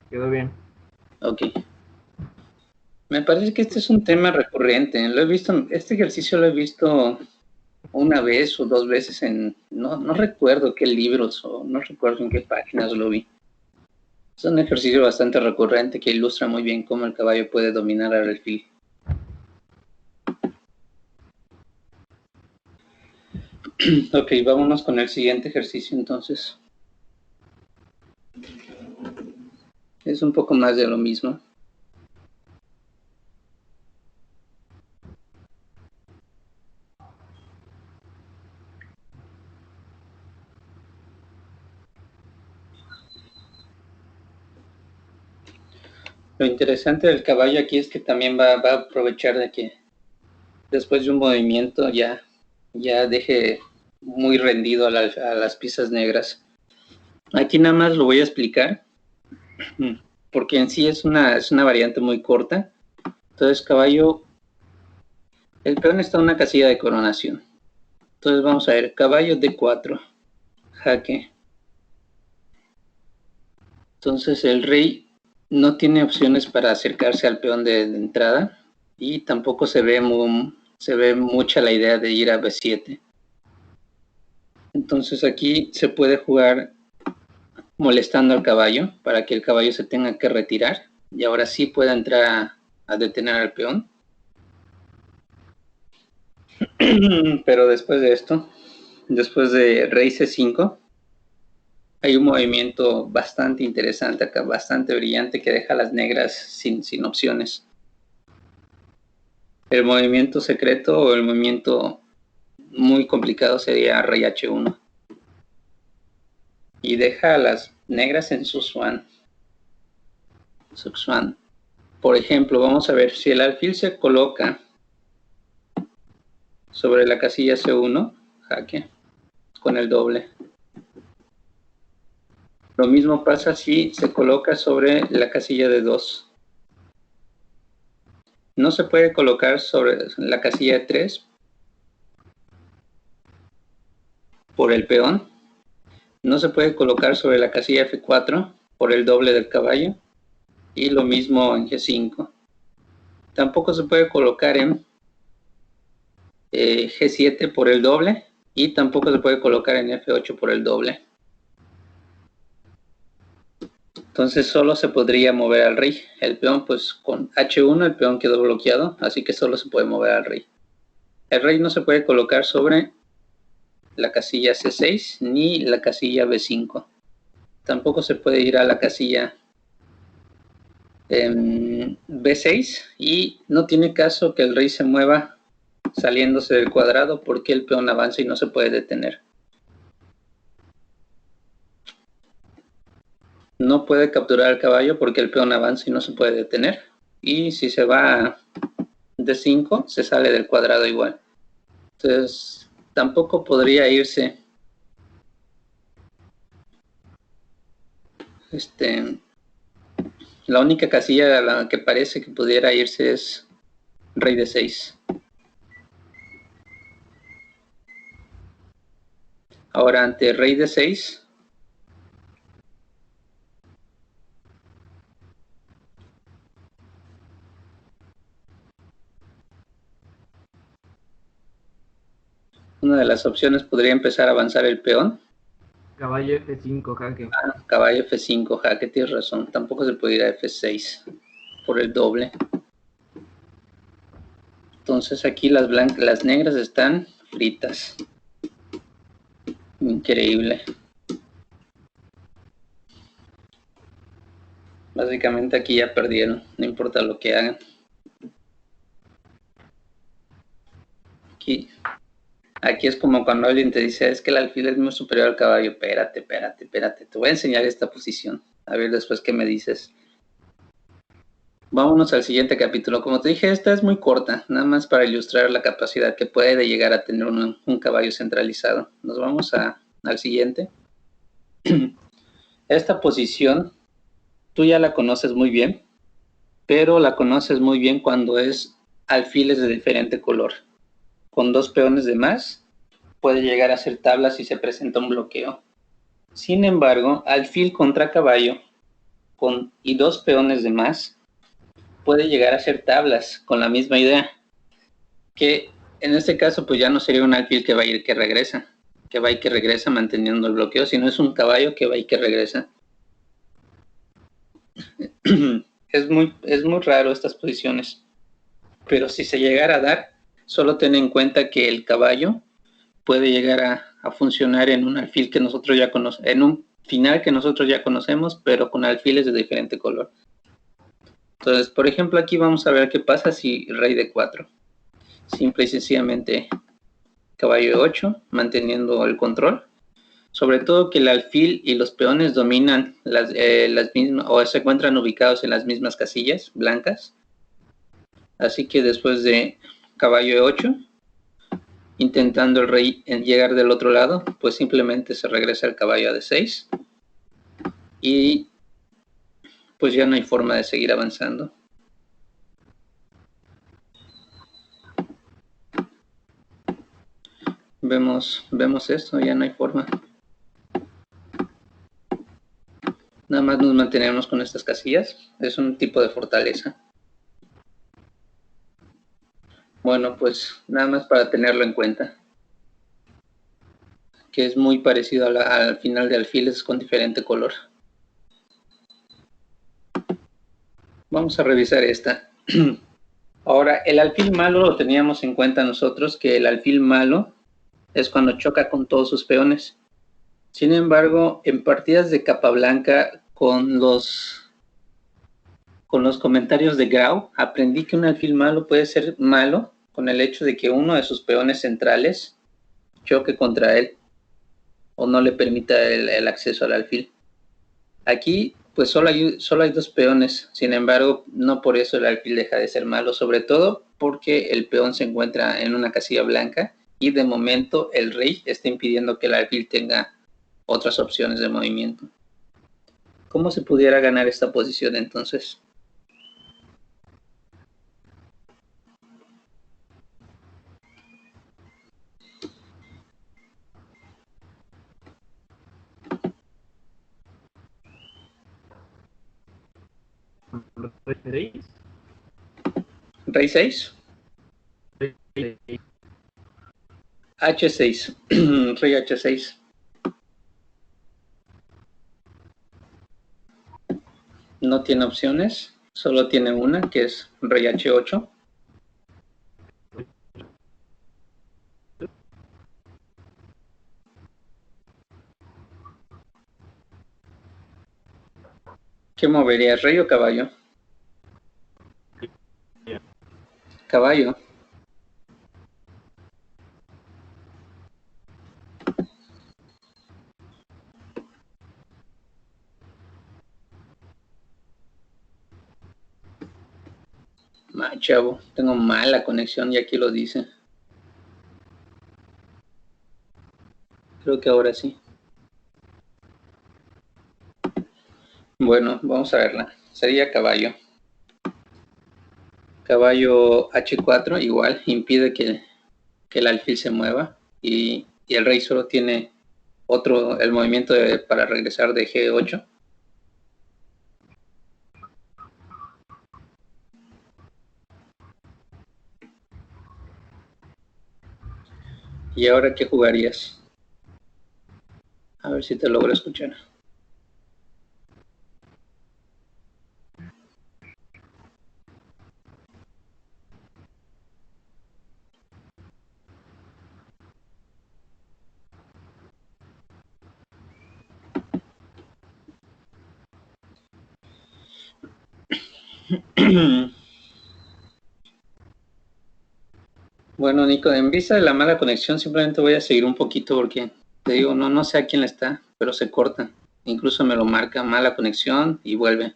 Speaker 2: quedó bien.
Speaker 1: Ok. Me parece que este es un tema recurrente. Lo he visto, este ejercicio lo he visto una vez o dos veces en, no recuerdo qué libros o no recuerdo en qué páginas lo vi. Es un ejercicio bastante recurrente que ilustra muy bien cómo el caballo puede dominar al alfil. Ok, vámonos con el siguiente ejercicio entonces. Es un poco más de lo mismo. Lo interesante del caballo aquí es que también va a aprovechar de que después de un movimiento ya deje muy rendido a las piezas negras. Aquí nada más lo voy a explicar, porque en sí es una variante muy corta. Entonces caballo, el peón está en una casilla de coronación. Entonces vamos a ver, caballo D4, jaque. Entonces el rey no tiene opciones para acercarse al peón de entrada y tampoco se ve mucha la idea de ir a B7. Entonces aquí se puede jugar molestando al caballo para que el caballo se tenga que retirar y ahora sí pueda entrar a detener al peón. Pero después de esto, después de rey C5, hay un movimiento bastante interesante acá, bastante brillante, que deja a las negras sin opciones. El movimiento secreto o el movimiento muy complicado sería rey H1. Y deja a las negras en su swan. Por ejemplo, vamos a ver si el alfil se coloca sobre la casilla C1, jaque, con el doble. Lo mismo pasa si se coloca sobre la casilla de 2. No se puede colocar sobre la casilla de 3 por el peón. No se puede colocar sobre la casilla F4 por el doble del caballo. Y lo mismo en G5. Tampoco se puede colocar en G7 por el doble. Y tampoco se puede colocar en F8 por el doble. Entonces solo se podría mover al rey. El peón, pues con H1 el peón quedó bloqueado, así que solo se puede mover al rey. El rey no se puede colocar sobre la casilla C6 ni la casilla B5. Tampoco se puede ir a la casilla B6 y no tiene caso que el rey se mueva saliéndose del cuadrado porque el peón avanza y no se puede detener. No puede capturar al caballo porque el peón avanza y no se puede detener. Y si se va a D5, se sale del cuadrado igual. Entonces, tampoco podría irse la única casilla a la que parece que pudiera irse es rey D6. Ahora, ante rey D6, una de las opciones podría empezar a avanzar el peón.
Speaker 2: Caballo F5, jaque.
Speaker 1: Caballo F5, jaque, tienes razón. Tampoco se puede ir a F6 por el doble. Entonces aquí las negras están fritas. Increíble. Básicamente aquí ya perdieron, no importa lo que hagan. Aquí es como cuando alguien te dice, es que el alfil es muy superior al caballo. Espérate, te voy a enseñar esta posición. A ver después qué me dices. Vámonos al siguiente capítulo. Como te dije, esta es muy corta, nada más para ilustrar la capacidad que puede llegar a tener un caballo centralizado. Nos vamos al siguiente. Esta posición, tú ya la conoces muy bien, pero la conoces muy bien cuando es alfiles de diferente color. Con 2 peones de más, puede llegar a ser tabla si se presenta un bloqueo. Sin embargo, alfil contra caballo y 2 peones de más, puede llegar a ser tablas con la misma idea. Que en este caso, pues ya no sería un alfil que va a ir que regresa, manteniendo el bloqueo, sino es un caballo que va y que regresa. Es muy raro estas posiciones, pero si se llegara a dar, solo ten en cuenta que el caballo puede llegar a funcionar en un alfil que nosotros ya conocemos, en un final que nosotros ya conocemos, pero con alfiles de diferente color. Entonces, por ejemplo, aquí vamos a ver qué pasa si rey de 4. Simple y sencillamente caballo de 8, manteniendo el control. Sobre todo que el alfil y los peones dominan las mismas, o se encuentran ubicados en las mismas casillas blancas. Así que después de caballo de 8, intentando el rey en llegar del otro lado, pues simplemente se regresa el caballo a D6 y pues ya no hay forma de seguir avanzando. Vemos esto, ya no hay forma. Nada más nos mantenemos con estas casillas, es un tipo de fortaleza. Bueno, pues nada más para tenerlo en cuenta, que es muy parecido al final de alfiles con diferente color. Vamos a revisar esta. Ahora, el alfil malo lo teníamos en cuenta nosotros, que el alfil malo es cuando choca con todos sus peones. Sin embargo, en partidas de capa blanca con los comentarios de Grau, aprendí que un alfil malo puede ser malo con el hecho de que uno de sus peones centrales choque contra él o no le permita el acceso al alfil. Aquí pues solo hay 2 peones, sin embargo no por eso el alfil deja de ser malo, sobre todo porque el peón se encuentra en una casilla blanca y de momento el rey está impidiendo que el alfil tenga otras opciones de movimiento. ¿Cómo se pudiera ganar esta posición entonces? Rey 6. H6. Rey H6. No tiene opciones, solo tiene una, que es rey H8. ¿Qué moverías, rey o caballo? Caballo. Chavo, tengo mala conexión y aquí lo dice. Creo que ahora sí. Bueno, vamos a verla. Sería caballo. Caballo H4 igual impide que el alfil se mueva y el rey solo tiene el movimiento para regresar de G8. ¿Y ahora qué jugarías? A ver si te logro escuchar. Bueno, Nico, en vista de la mala conexión, simplemente voy a seguir un poquito porque te digo, no sé a quién le está, pero se corta. Incluso me lo marca mala conexión y vuelve.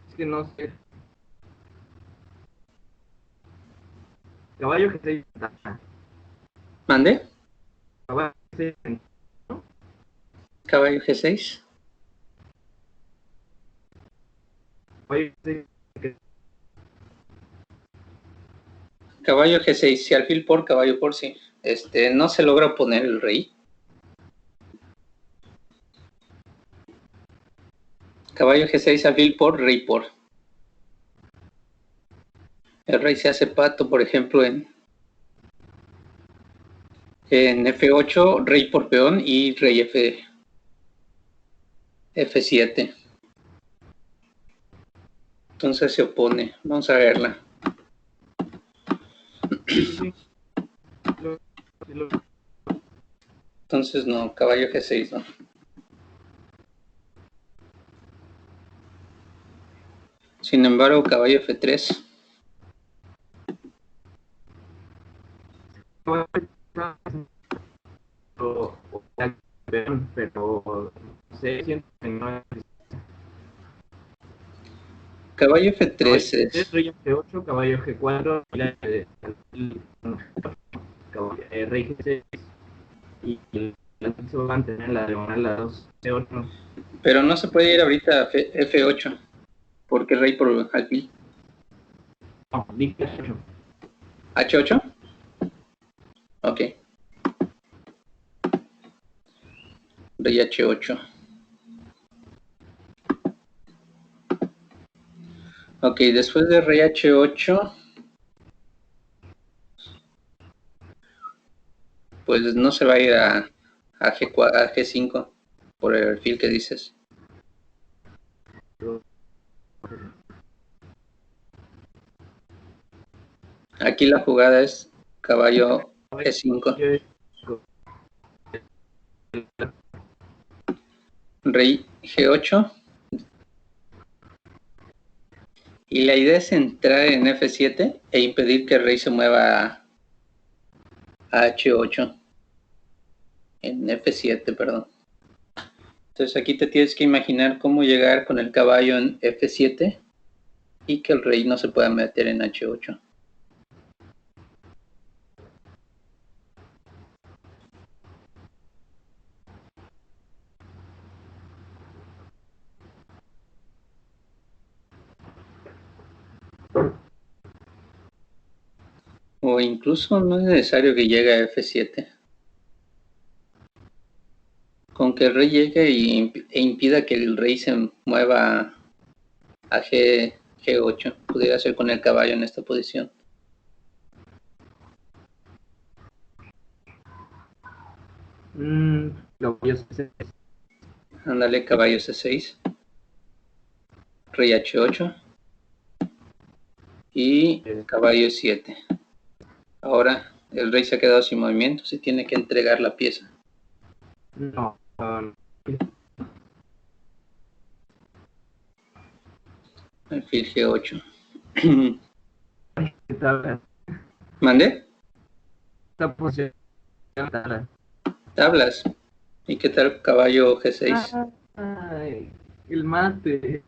Speaker 2: Es que no sé. Caballo G6.
Speaker 1: ¿Mande?
Speaker 2: Caballo G6.
Speaker 1: Caballo G6.
Speaker 2: Caballo G6.
Speaker 1: Caballo G6, si alfil por, caballo por, sí. No se logra poner el rey. Caballo G6, alfil por, rey por. El rey se hace pato, por ejemplo, en F8, rey por peón y rey F7. Entonces se opone. Vamos a verla.
Speaker 2: Sí.
Speaker 1: Entonces no, caballo G6 no. Sin embargo, caballo F3.
Speaker 2: Pero siento que no es.
Speaker 1: Caballo F3 es...
Speaker 2: Rey F8, caballo G4, rey G6 y la se va a mantener la diagonal a 2 C8.
Speaker 1: Pero no se puede ir ahorita a F8 porque rey por alfil.
Speaker 2: No, dije 8.
Speaker 1: ¿H8? Ok. Rey H8. Ok, después de rey H8, pues no se va a ir a G5 por el alfil que dices. Aquí la jugada es caballo E5. Rey G8. Y la idea es entrar en F7 e impedir que el rey se mueva a H8. En F7, perdón. Entonces aquí te tienes que imaginar cómo llegar con el caballo en F7 y que el rey no se pueda meter en H8. O incluso no es necesario que llegue a F7. Con que el rey llegue e impida que el rey se mueva a G8, pudiera ser con el caballo en esta posición. Ándale, caballo C6, rey H8 y caballo E7. Ahora el rey se ha quedado sin movimiento, se tiene que entregar la pieza.
Speaker 2: No.
Speaker 1: Alfil G8.
Speaker 2: ¿Qué tabla?
Speaker 1: ¿Mande?
Speaker 2: Esta posición. Tabla.
Speaker 1: Tablas. ¿Y qué tal caballo G6?
Speaker 2: Ay, el mate.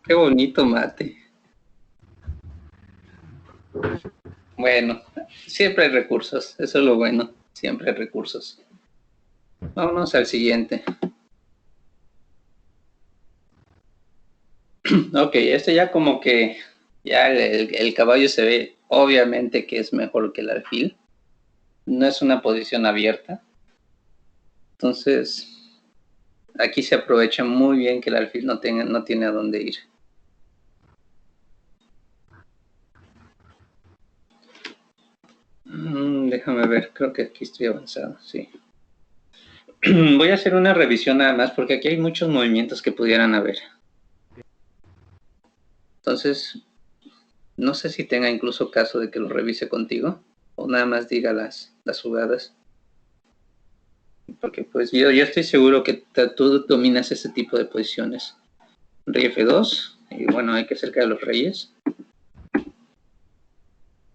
Speaker 1: Qué bonito mate. Bueno, siempre hay recursos. Eso es lo bueno. Siempre hay recursos. Vámonos al siguiente. Ok, este ya como que ya el caballo se ve obviamente que es mejor que el alfil. No es una posición abierta. Entonces, aquí se aprovecha muy bien que el alfil no tiene a dónde ir. Déjame ver, creo que aquí estoy avanzado, sí. Voy a hacer una revisión nada más porque aquí hay muchos movimientos que pudieran haber. Entonces, no sé si tenga incluso caso de que lo revise contigo o nada más diga las jugadas. Porque pues yo estoy seguro que tú dominas ese tipo de posiciones. Rey F2, y bueno, hay que cerca de los reyes.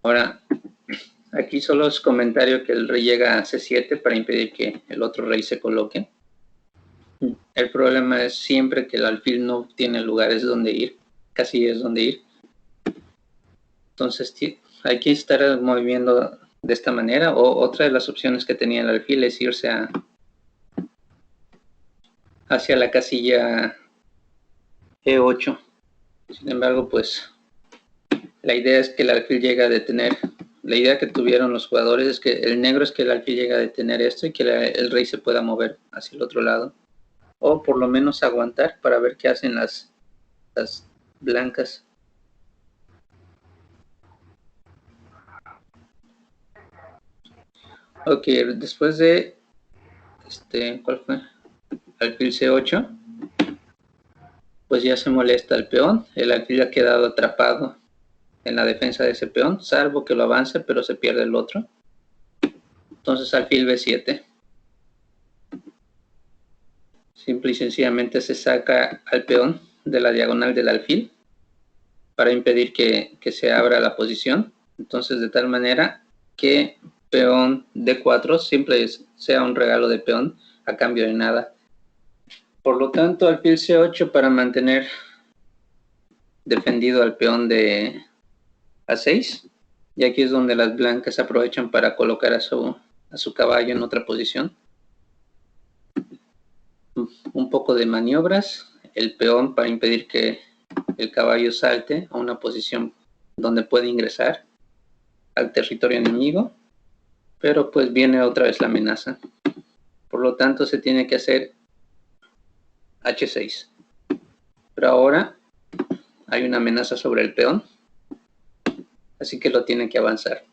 Speaker 1: Ahora, aquí solo es comentario que el rey llega a C7 para impedir que el otro rey se coloque. El problema es siempre que el alfil no tiene lugares donde ir, casillas donde ir. Entonces hay que estar moviendo de esta manera. O otra de las opciones que tenía el alfil es irse hacia la casilla E8. Sin embargo, pues la idea es que el alfil llegue a detener. La idea que tuvieron los jugadores es que el negro es que el alfil llegue a detener esto y que el rey se pueda mover hacia el otro lado. O por lo menos aguantar para ver qué hacen las blancas. Ok, después de ¿cuál fue? Alfil C8, pues ya se molesta el peón. El alfil ha quedado atrapado en la defensa de ese peón, salvo que lo avance, pero se pierde el otro. Entonces alfil B7. Simple y sencillamente se saca al peón de la diagonal del alfil para impedir que se abra la posición. Entonces de tal manera que peón D4 siempre sea un regalo de peón a cambio de nada. Por lo tanto, alfil C8 para mantener defendido al peón de A6. Y aquí es donde las blancas aprovechan para colocar a su caballo en otra posición. Un poco de maniobras. El peón para impedir que el caballo salte a una posición donde puede ingresar al territorio enemigo. Pero pues viene otra vez la amenaza. Por lo tanto, se tiene que hacer H6. Pero ahora hay una amenaza sobre el peón, así que lo tiene que avanzar.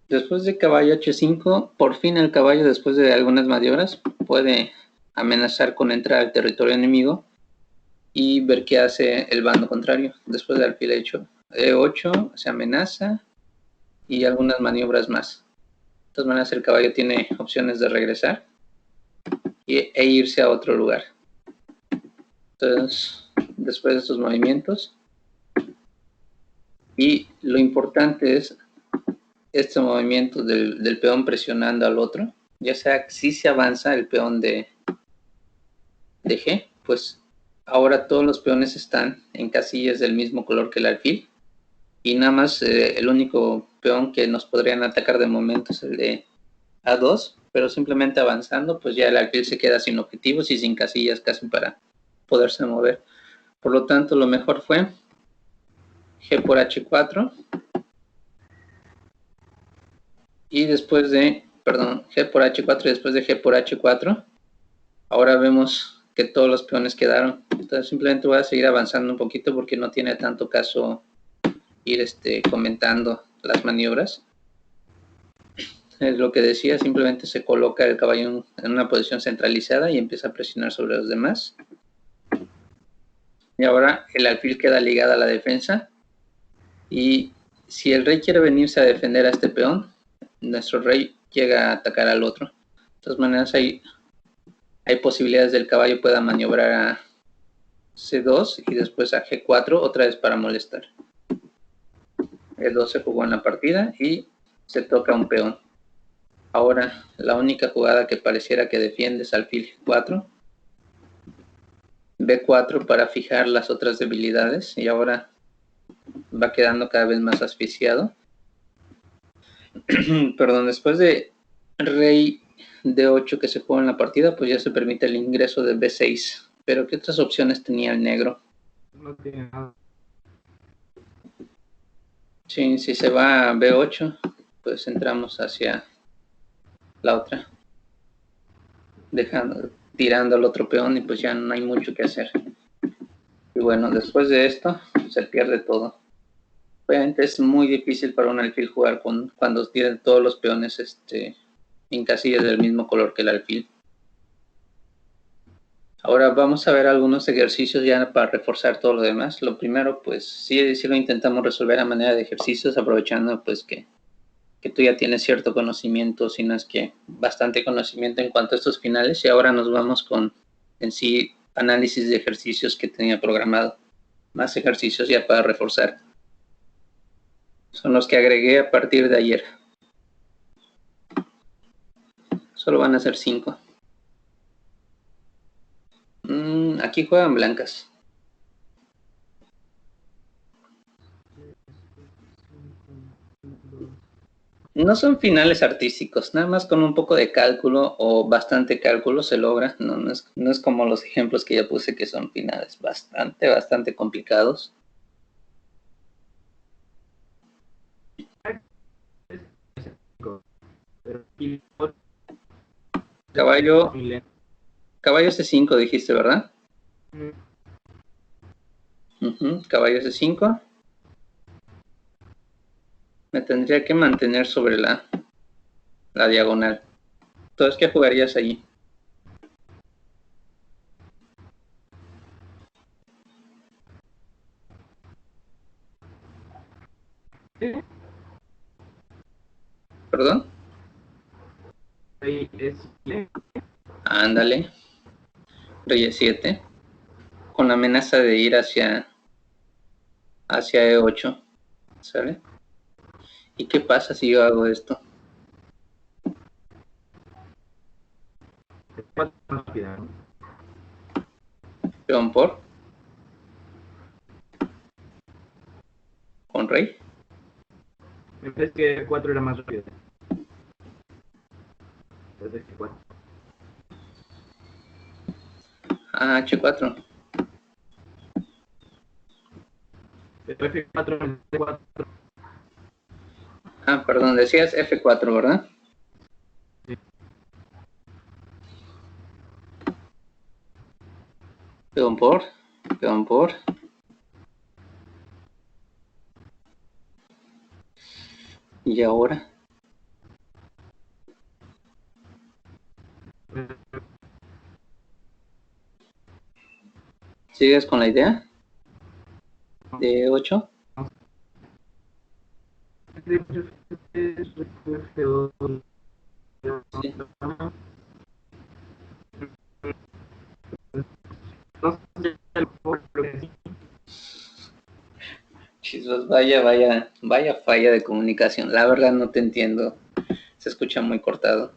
Speaker 1: Después de caballo H5, por fin el caballo, después de algunas maniobras, puede amenazar con entrar al territorio enemigo y ver qué hace el bando contrario. Después de alfil E8 se amenaza y algunas maniobras más. De todas maneras, el caballo tiene opciones de regresar e irse a otro lugar. Entonces, después de estos movimientos, y lo importante es este movimiento del peón presionando al otro, ya sea si se avanza el peón de G, pues ahora todos los peones están en casillas del mismo color que el alfil, y nada más el único peón que nos podrían atacar de momento es el de A2, pero simplemente avanzando, pues ya el alfil se queda sin objetivos y sin casillas casi para poderse mover. Por lo tanto, lo mejor fue G por H4, y después de, G por H4 y después de G por H4, ahora vemos que todos los peones quedaron. Entonces simplemente voy a seguir avanzando un poquito porque no tiene tanto caso ir comentando las maniobras. Es lo que decía, simplemente se coloca el caballo en una posición centralizada y empieza a presionar sobre los demás. Y ahora el alfil queda ligado a la defensa. Y si el rey quiere venirse a defender a este peón, nuestro rey llega a atacar al otro. De todas maneras hay posibilidades del caballo pueda maniobrar C2 y después a G4 otra vez para molestar. E2 se jugó en la partida y se toca un peón. Ahora la única jugada que pareciera que defiende es alfil G4. B4 para fijar las otras debilidades y ahora va quedando cada vez más asfixiado. Perdón, después de rey D8 que se jugó en la partida, pues ya se permite el ingreso de B6. Pero ¿qué otras opciones tenía el negro?
Speaker 2: No tiene nada.
Speaker 1: Sí, si se va a B8, pues entramos hacia la otra, tirando al otro peón y pues ya no hay mucho que hacer. Y bueno, después de esto se pierde todo. Obviamente es muy difícil para un alfil jugar cuando tiene todos los peones en casillas del mismo color que el alfil. Ahora vamos a ver algunos ejercicios ya para reforzar todo lo demás. Lo primero, pues sí lo intentamos resolver a manera de ejercicios, aprovechando pues que tú ya tienes cierto conocimiento, si no es que bastante conocimiento en cuanto a estos finales. Y ahora nos vamos con en sí análisis de ejercicios que tenía programado. Más ejercicios ya para reforzar. Son los que agregué a partir de ayer. Solo van a ser 5. Aquí juegan blancas. No son finales artísticos, nada más con un poco de cálculo o bastante cálculo se logra. No es como los ejemplos que ya puse que son finales bastante complicados. Caballo C5 dijiste, ¿verdad? Caballo C5. Me tendría que mantener sobre la diagonal. Entonces, ¿qué jugarías allí? ¿Perdón? Ándale. Rey E7. Con la amenaza de ir hacia E8. ¿Sale? ¿Y qué pasa si yo hago esto? Peón por. Con rey.
Speaker 2: Me parece que 4 era más rápido.
Speaker 1: H4.
Speaker 2: F4, F4.
Speaker 1: Perdón, decías F4, ¿verdad?
Speaker 2: Sí.
Speaker 1: Peón por. Peón por. ¿Y ahora? ¿Sigues con la idea? ¿De 8? Sí. Chispas, vaya falla de comunicación. La verdad no te entiendo. Se escucha muy cortado.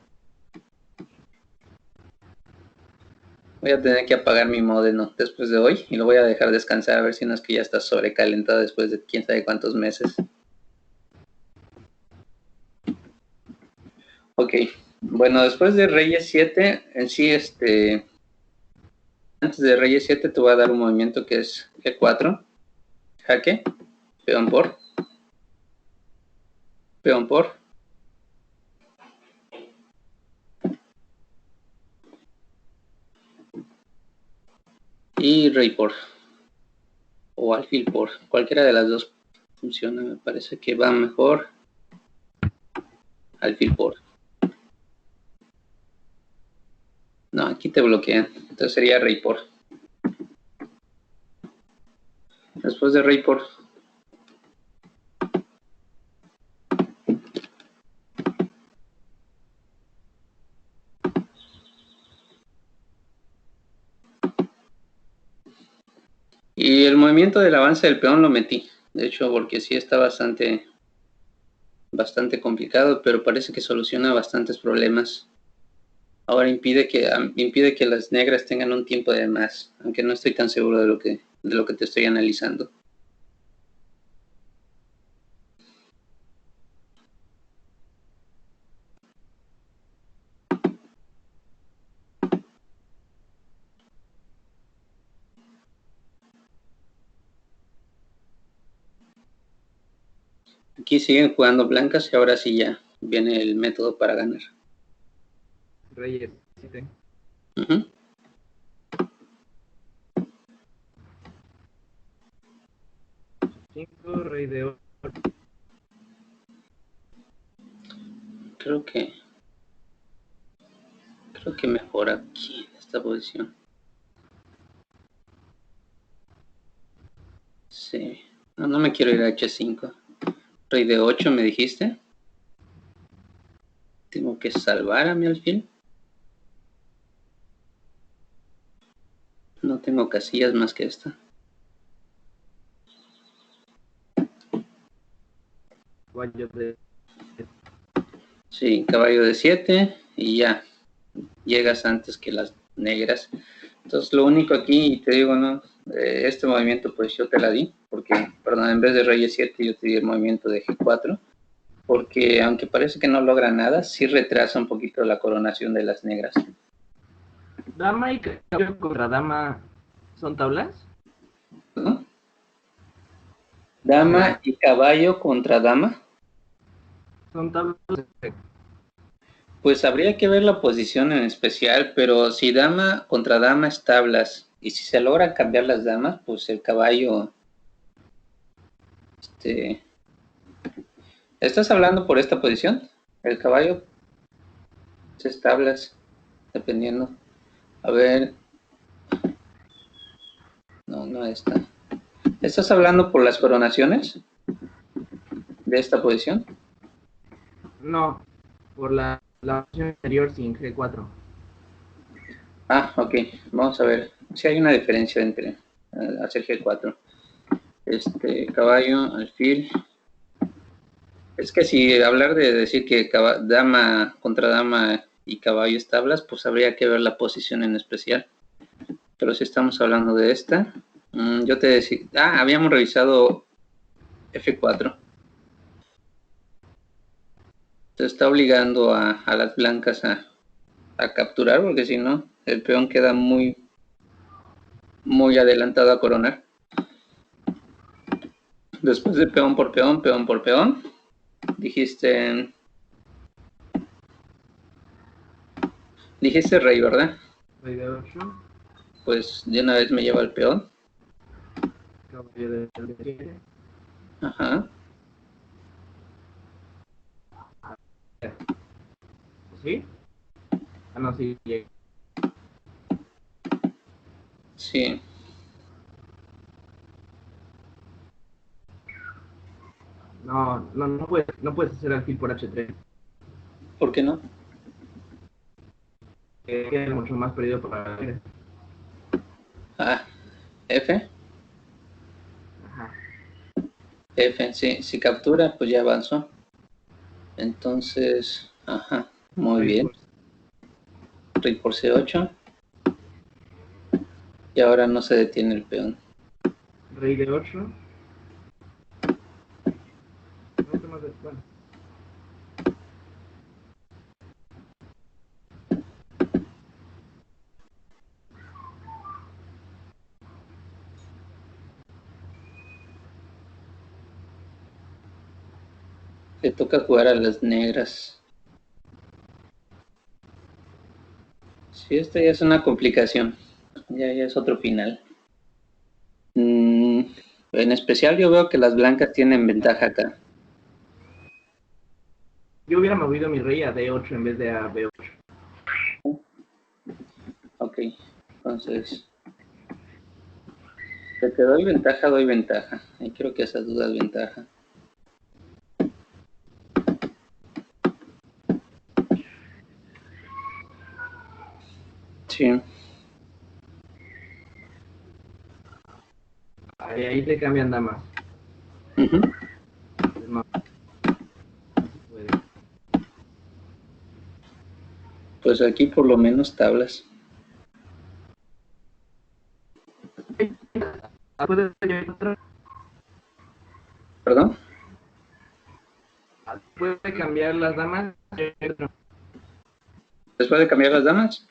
Speaker 1: Voy a tener que apagar mi modem después de hoy y lo voy a dejar descansar a ver si no es que ya está sobrecalentado después de quién sabe cuántos meses. Ok, bueno, después de Reyes 7, en sí, antes de Reyes 7 te voy a dar un movimiento que es G4, jaque, peón por, peón por, y rey por, o alfil por, cualquiera de las dos funciona, me parece que va mejor alfil por. No, aquí te bloquean, entonces sería rey por. Después de rey por, Y el movimiento del avance del peón lo metí, de hecho, porque sí está bastante complicado, pero parece que soluciona bastantes problemas. Ahora impide que las negras tengan un tiempo de más, aunque no estoy tan seguro de lo que te estoy analizando. Aquí siguen jugando blancas y ahora sí ya viene el método para ganar.
Speaker 2: Rey F7.
Speaker 1: Uh-huh.
Speaker 2: Rey de 8.
Speaker 1: Creo que mejora aquí en esta posición. Sí. No me quiero ir a H5. Rey de 8 me dijiste. Tengo que salvar a mi alfil. No tengo casillas más que esta.
Speaker 2: Caballo de...
Speaker 1: Sí, caballo de 7 y ya. Llegas antes que las negras. Entonces lo único aquí, te digo, no, este movimiento pues yo te la di, porque, perdón, en vez de rey E7 yo te di el movimiento de G4, porque aunque parece que no logra nada, sí retrasa un poquito la coronación de las negras.
Speaker 2: Dama y caballo contra dama son tablas.
Speaker 1: ¿No? Dama y caballo contra dama.
Speaker 2: Son tablas.
Speaker 1: Pues habría que ver la posición en especial, pero si dama contra dama es tablas, y si se logran cambiar las damas, pues el caballo... ¿Estás hablando por esta posición? El caballo es tablas, dependiendo. A ver... No está. ¿Estás hablando por las coronaciones de esta posición?
Speaker 2: No, por la opción anterior sin G4.
Speaker 1: Ah, ok. Vamos a ver. Si hay una diferencia entre hacer G4. Caballo, alfil. Es que si hablar de decir que dama contra dama y caballo es tablas, pues habría que ver la posición en especial. Pero si estamos hablando de esta, yo te decía... Ah, habíamos revisado F4. Se está obligando a las blancas a capturar, porque si no, el peón queda muy adelantado a coronar. Después de peón por peón, dijiste rey, ¿verdad?
Speaker 2: Rey de 8.
Speaker 1: Pues de una vez me lleva el peón.
Speaker 2: Caballo de 7.
Speaker 1: Ajá.
Speaker 2: ¿Sí? Ah, no, sí.
Speaker 1: Sí.
Speaker 2: No puedes hacer alfil por H3.
Speaker 1: ¿Por qué no?
Speaker 2: Queda mucho más perdido para la...
Speaker 1: Ah, F.
Speaker 2: Ajá.
Speaker 1: F, sí. Si captura, pues ya avanzó. Entonces, ajá. Muy
Speaker 2: Rey
Speaker 1: bien.
Speaker 2: por...
Speaker 1: Rey por C8. Y ahora no se detiene el peón.
Speaker 2: Rey de 8. Bueno.
Speaker 1: Le toca jugar a las negras. Sí, esta ya es una complicación. Ya es otro final. En especial yo veo que las blancas tienen ventaja acá.
Speaker 2: Yo hubiera movido mi rey a D8 en vez de a B8.
Speaker 1: Ok, entonces... Si te doy ventaja. Y creo que esas dudas ventaja. Sí.
Speaker 2: ahí te cambian damas.
Speaker 1: Ujú.
Speaker 2: No, puede.
Speaker 1: Pues aquí por lo menos tablas.
Speaker 2: ¿Puede cambiar otra?
Speaker 1: ¿Perdón?
Speaker 2: ¿Puede cambiar las damas?
Speaker 1: Después de cambiar las damas.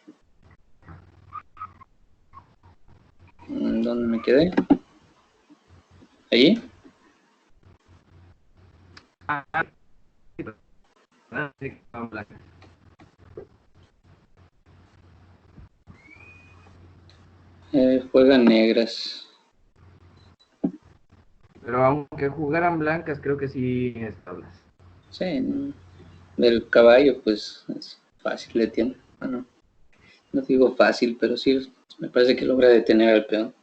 Speaker 1: ¿Dónde me quedé? ¿Ahí?
Speaker 2: Ah, sí, blanca.
Speaker 1: Juegan negras.
Speaker 2: Pero aunque jugaran blancas, creo que sí es tablas.
Speaker 1: Sí, del caballo pues es fácil de tiene. Bueno, no digo fácil, pero sí me parece que logra detener al peón.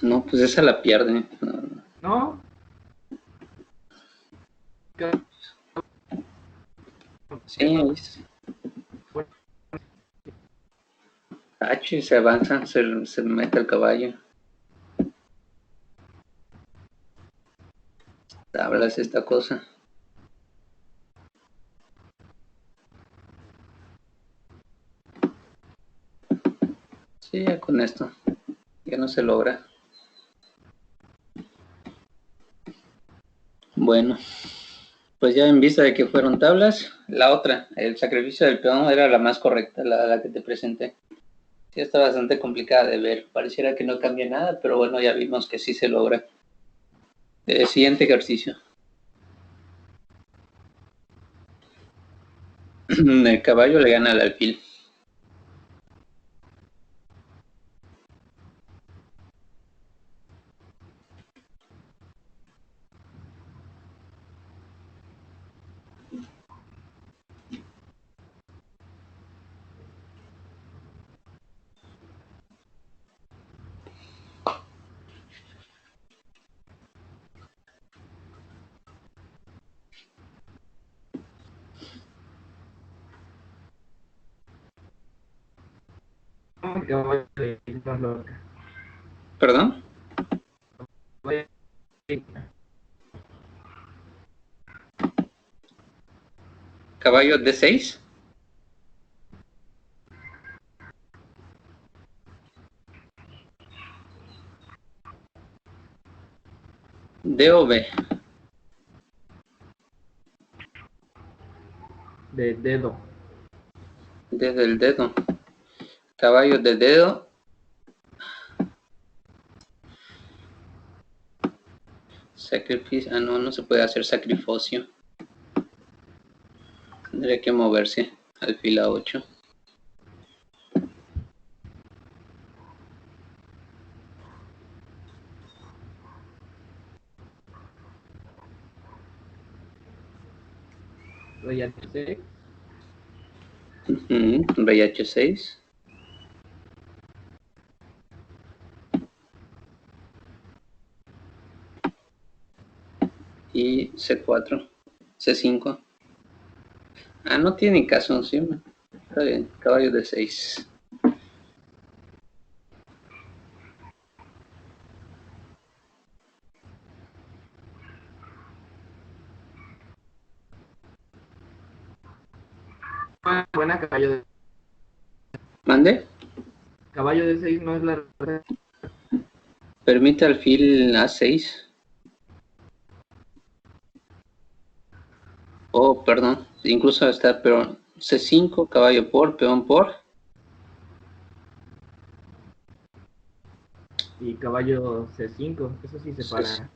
Speaker 1: No, pues esa la pierde.
Speaker 2: ¿No?
Speaker 1: Sí, ahí H se avanza, se mete al caballo. Tablas esta cosa. Sí, ya con esto. Ya no se logra. Bueno, pues ya en vista de que fueron tablas, la otra, el sacrificio del peón era la más correcta, la que te presenté. Sí, está bastante complicada de ver. Pareciera que no cambia nada, pero bueno, ya vimos que sí se logra. Siguiente ejercicio. El caballo le gana al alfil. ¿Perdón? Caballo D6. D o B.
Speaker 2: De dedo.
Speaker 1: Desde el dedo. Caballo de dedo. Sacrificio. Ah, no, no se puede hacer sacrificio. Tendría que moverse. Alfil a 8.
Speaker 2: Rey H6.
Speaker 1: Rey H6. Y C4. C5. Ah, no tiene caso, sí. Está bien. Caballo de 6.
Speaker 2: Buena
Speaker 1: Mande.
Speaker 2: caballo de 6 no es la.
Speaker 1: Permite alfil A6. Oh, perdón. Incluso está peón C5, caballo por, peón por.
Speaker 2: Y caballo C5. Eso sí se para.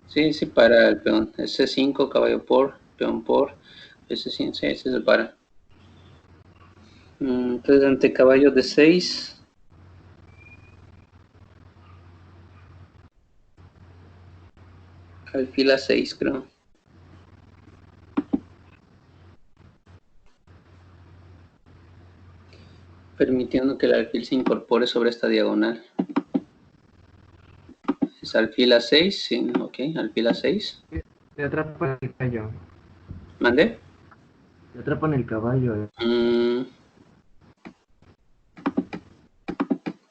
Speaker 1: Sí, sí, para el peón. Es C5, caballo por, peón por. Ese sí, sí, se para. Entonces, ante caballo de 6. Alfil A6, creo. permitiendo que el alfil se incorpore sobre esta diagonal. Es alfil A6, sí, ok, alfil A6.
Speaker 2: Te atrapa el caballo.
Speaker 1: ¿Mande?
Speaker 2: Te atrapan el caballo.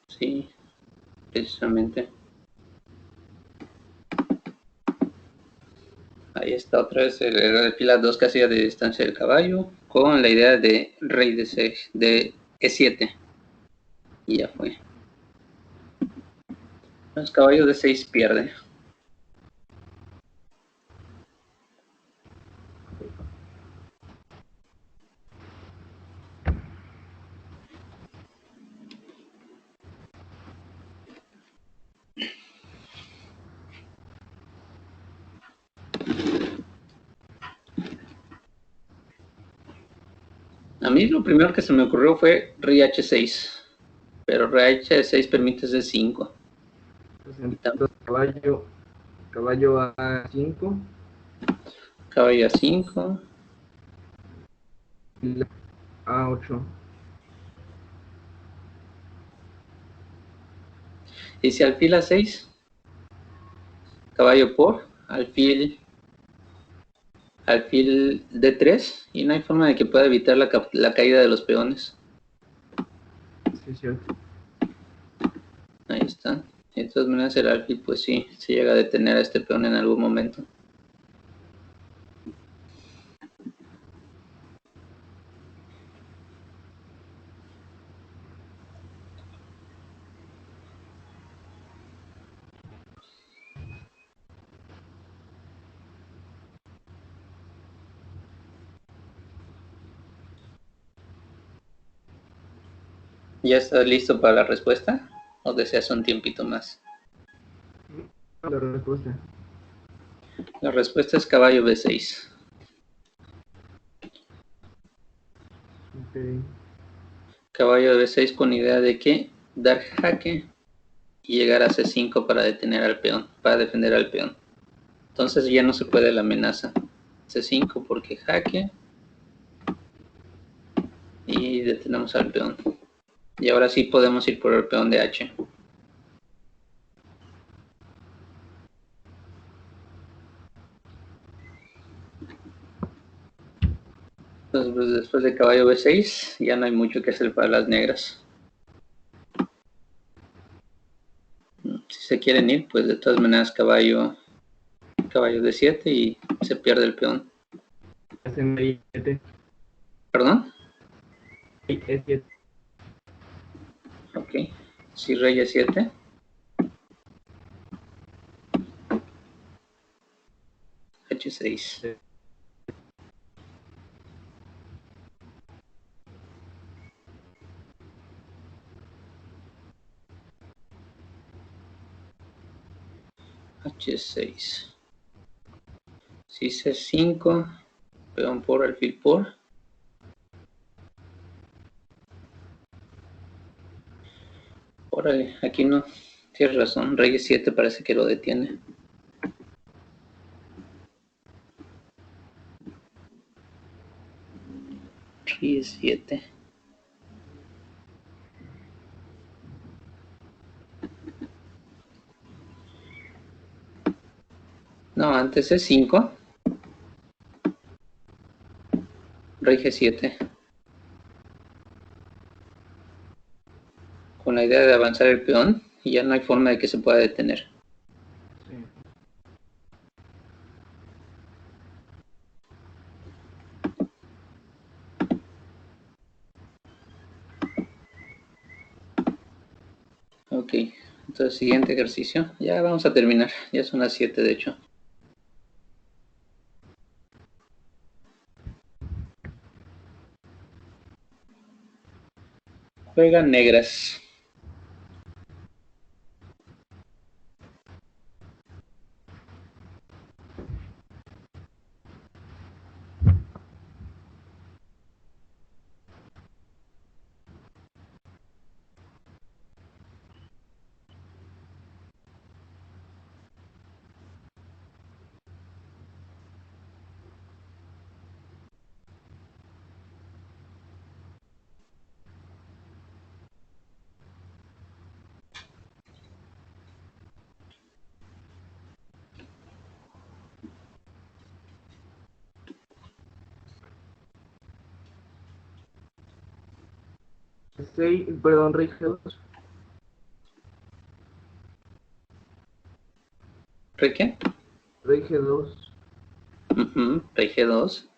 Speaker 1: Sí, precisamente. Ahí está otra vez el alfil A2 casillas de distancia del caballo, con la idea de rey de, 6, de E7. Y ya fue. Los caballos de 6 pierden. A mí lo primero que se me ocurrió fue rey H6. Pero rey H6 permite C5.
Speaker 2: Pues entonces, caballo A5.
Speaker 1: Caballo A5.
Speaker 2: A8.
Speaker 1: Y si alfil A6, caballo por, alfil D3. Y no hay forma de que pueda evitar la caída de los peones.
Speaker 2: Sí, cierto.
Speaker 1: Ahí está. De todas maneras el alfil pues sí, se llega a detener a este peón en algún momento. ¿Ya estás listo para la respuesta? ¿O deseas un tiempito más?
Speaker 2: La respuesta.
Speaker 1: La respuesta es caballo B6.
Speaker 2: Okay.
Speaker 1: Caballo B6 con idea de que dar jaque y llegar a C5 para detener al peón, para defender al peón. Entonces ya no se puede la amenaza. C5 porque jaque y detenemos al peón. Y ahora sí podemos ir por el peón de H. Entonces, pues, después de caballo B6 ya no hay mucho que hacer para las negras. Si se quieren ir, pues de todas maneras caballo D7 y se pierde el peón.
Speaker 2: Hacen E7.
Speaker 1: ¿Perdón?
Speaker 2: E7.
Speaker 1: Ok. Si rey E7. H6. H6. Si C5. Peón por, alfil por. Órale, aquí no. Tienes razón. Rey E7 parece que lo detiene. Rey E7. No, antes E5. Rey G7. Con la idea de avanzar el peón. Y ya no hay forma de que se pueda detener.
Speaker 2: Sí.
Speaker 1: Ok, entonces siguiente ejercicio. Ya vamos a terminar. Ya son las 7 de hecho. Juegan negras.
Speaker 2: F6, perdón, rey G2.
Speaker 1: ¿Rey qué?
Speaker 2: Rey G2.
Speaker 1: Rey G2.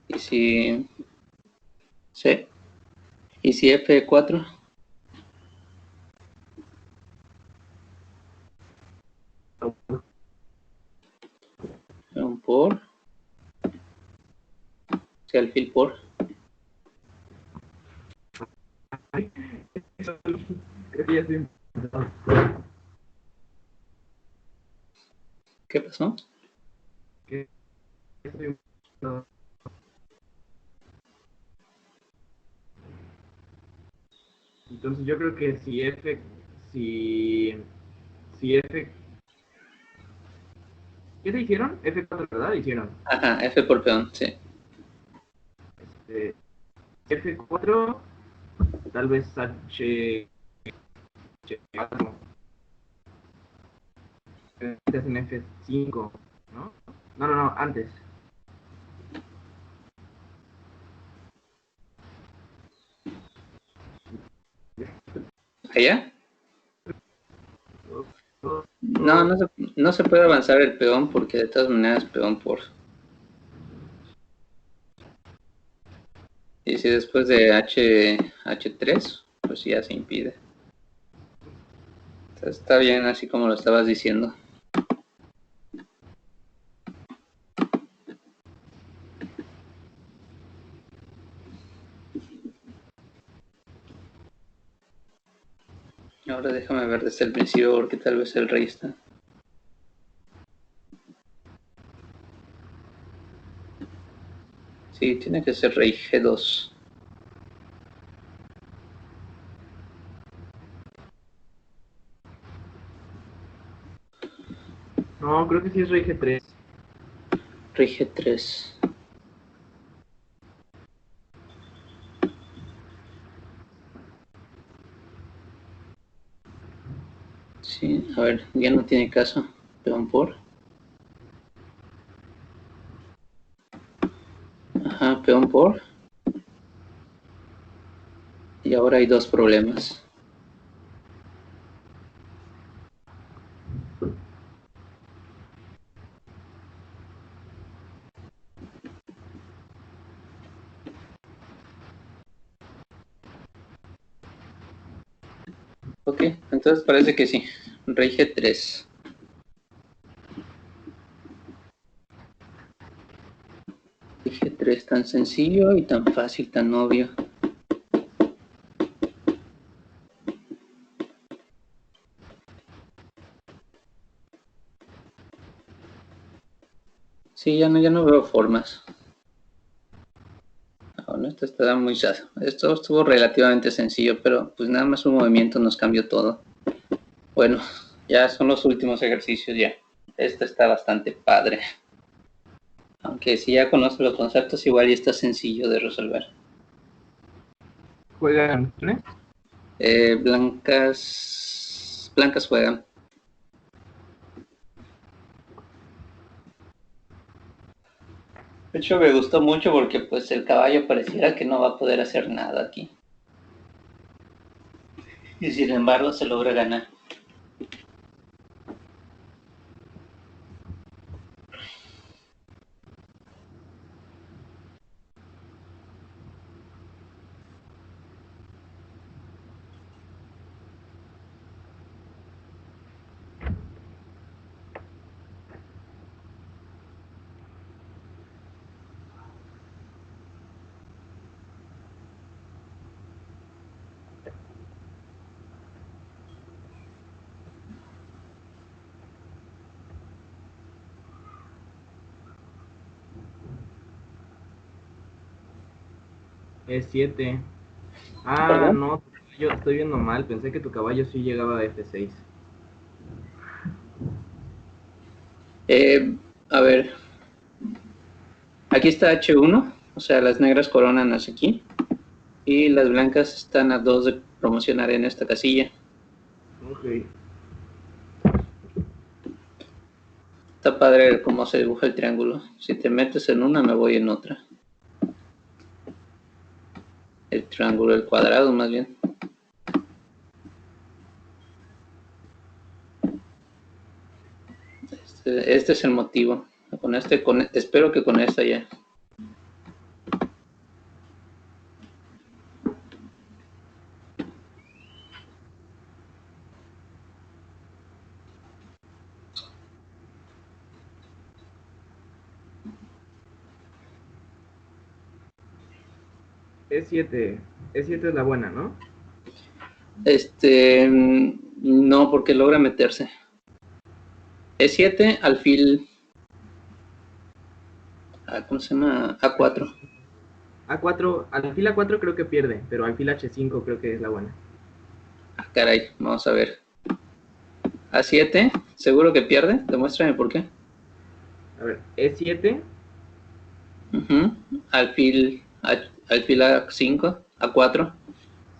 Speaker 1: Y si... Sí. Y si F4. Peón por. Si alfil por.
Speaker 2: Creo que ya estoy...
Speaker 1: ¿Qué pasó?
Speaker 2: que estoy... Entonces yo creo que si F... Si F... ¿Qué se hicieron? F4, ¿verdad? Hicieron.
Speaker 1: Ajá, F por peón, sí.
Speaker 2: F4, tal vez H4. Antes en F5, ¿no? No, antes.
Speaker 1: ¿Allá? No, no se puede avanzar el peón porque de todas maneras peón por. Y si después de H3, pues ya se impide. Entonces, está bien así como lo estabas diciendo. Ahora déjame ver desde el principio porque tal vez el rey está. Sí, tiene que ser rey G2.
Speaker 2: No, creo que sí es rey G3.
Speaker 1: Rey G3. Sí, a ver, ya no tiene caso. Peón por. Ajá, peón por. Y ahora hay dos problemas. Ok, entonces parece que sí. Rey G3. Rey G3 tan sencillo y tan fácil, tan obvio. Sí, ya no veo formas. Bueno, esto está muy chato. Esto estuvo relativamente sencillo, pero pues nada más un movimiento nos cambió todo. Bueno, ya son los últimos ejercicios ya. Esto está bastante padre. Aunque si ya conoces los conceptos, igual ya está sencillo de resolver.
Speaker 2: ¿Juegan?
Speaker 1: Blancas juegan. De hecho, me gustó mucho porque pues el caballo pareciera que no va a poder hacer nada aquí. Y sin embargo se logra ganar.
Speaker 2: E7. Ah,
Speaker 1: ¿Perdón?
Speaker 2: no, yo estoy viendo mal. Pensé que tu caballo sí llegaba a F6.
Speaker 1: A ver, aquí está H1, o sea, las negras coronan hacia aquí. Y las blancas están a 2 de promocionar en esta casilla.
Speaker 2: Ok.
Speaker 1: Está padre cómo se dibuja el triángulo. Si te metes en una, me voy en otra. el triángulo, el cuadrado más bien. Este es el motivo. Espero que con esta ya.
Speaker 2: E7. E7 es la buena, ¿no?
Speaker 1: No, porque logra meterse. E7, alfil. ¿Cómo se llama? A4.
Speaker 2: A4, alfil A4 creo que pierde, pero alfil H5 creo que es la buena.
Speaker 1: Caray, vamos a ver. A7, ¿seguro que pierde? Demuéstrame por qué.
Speaker 2: A ver, E7.
Speaker 1: Alfil A5, A4.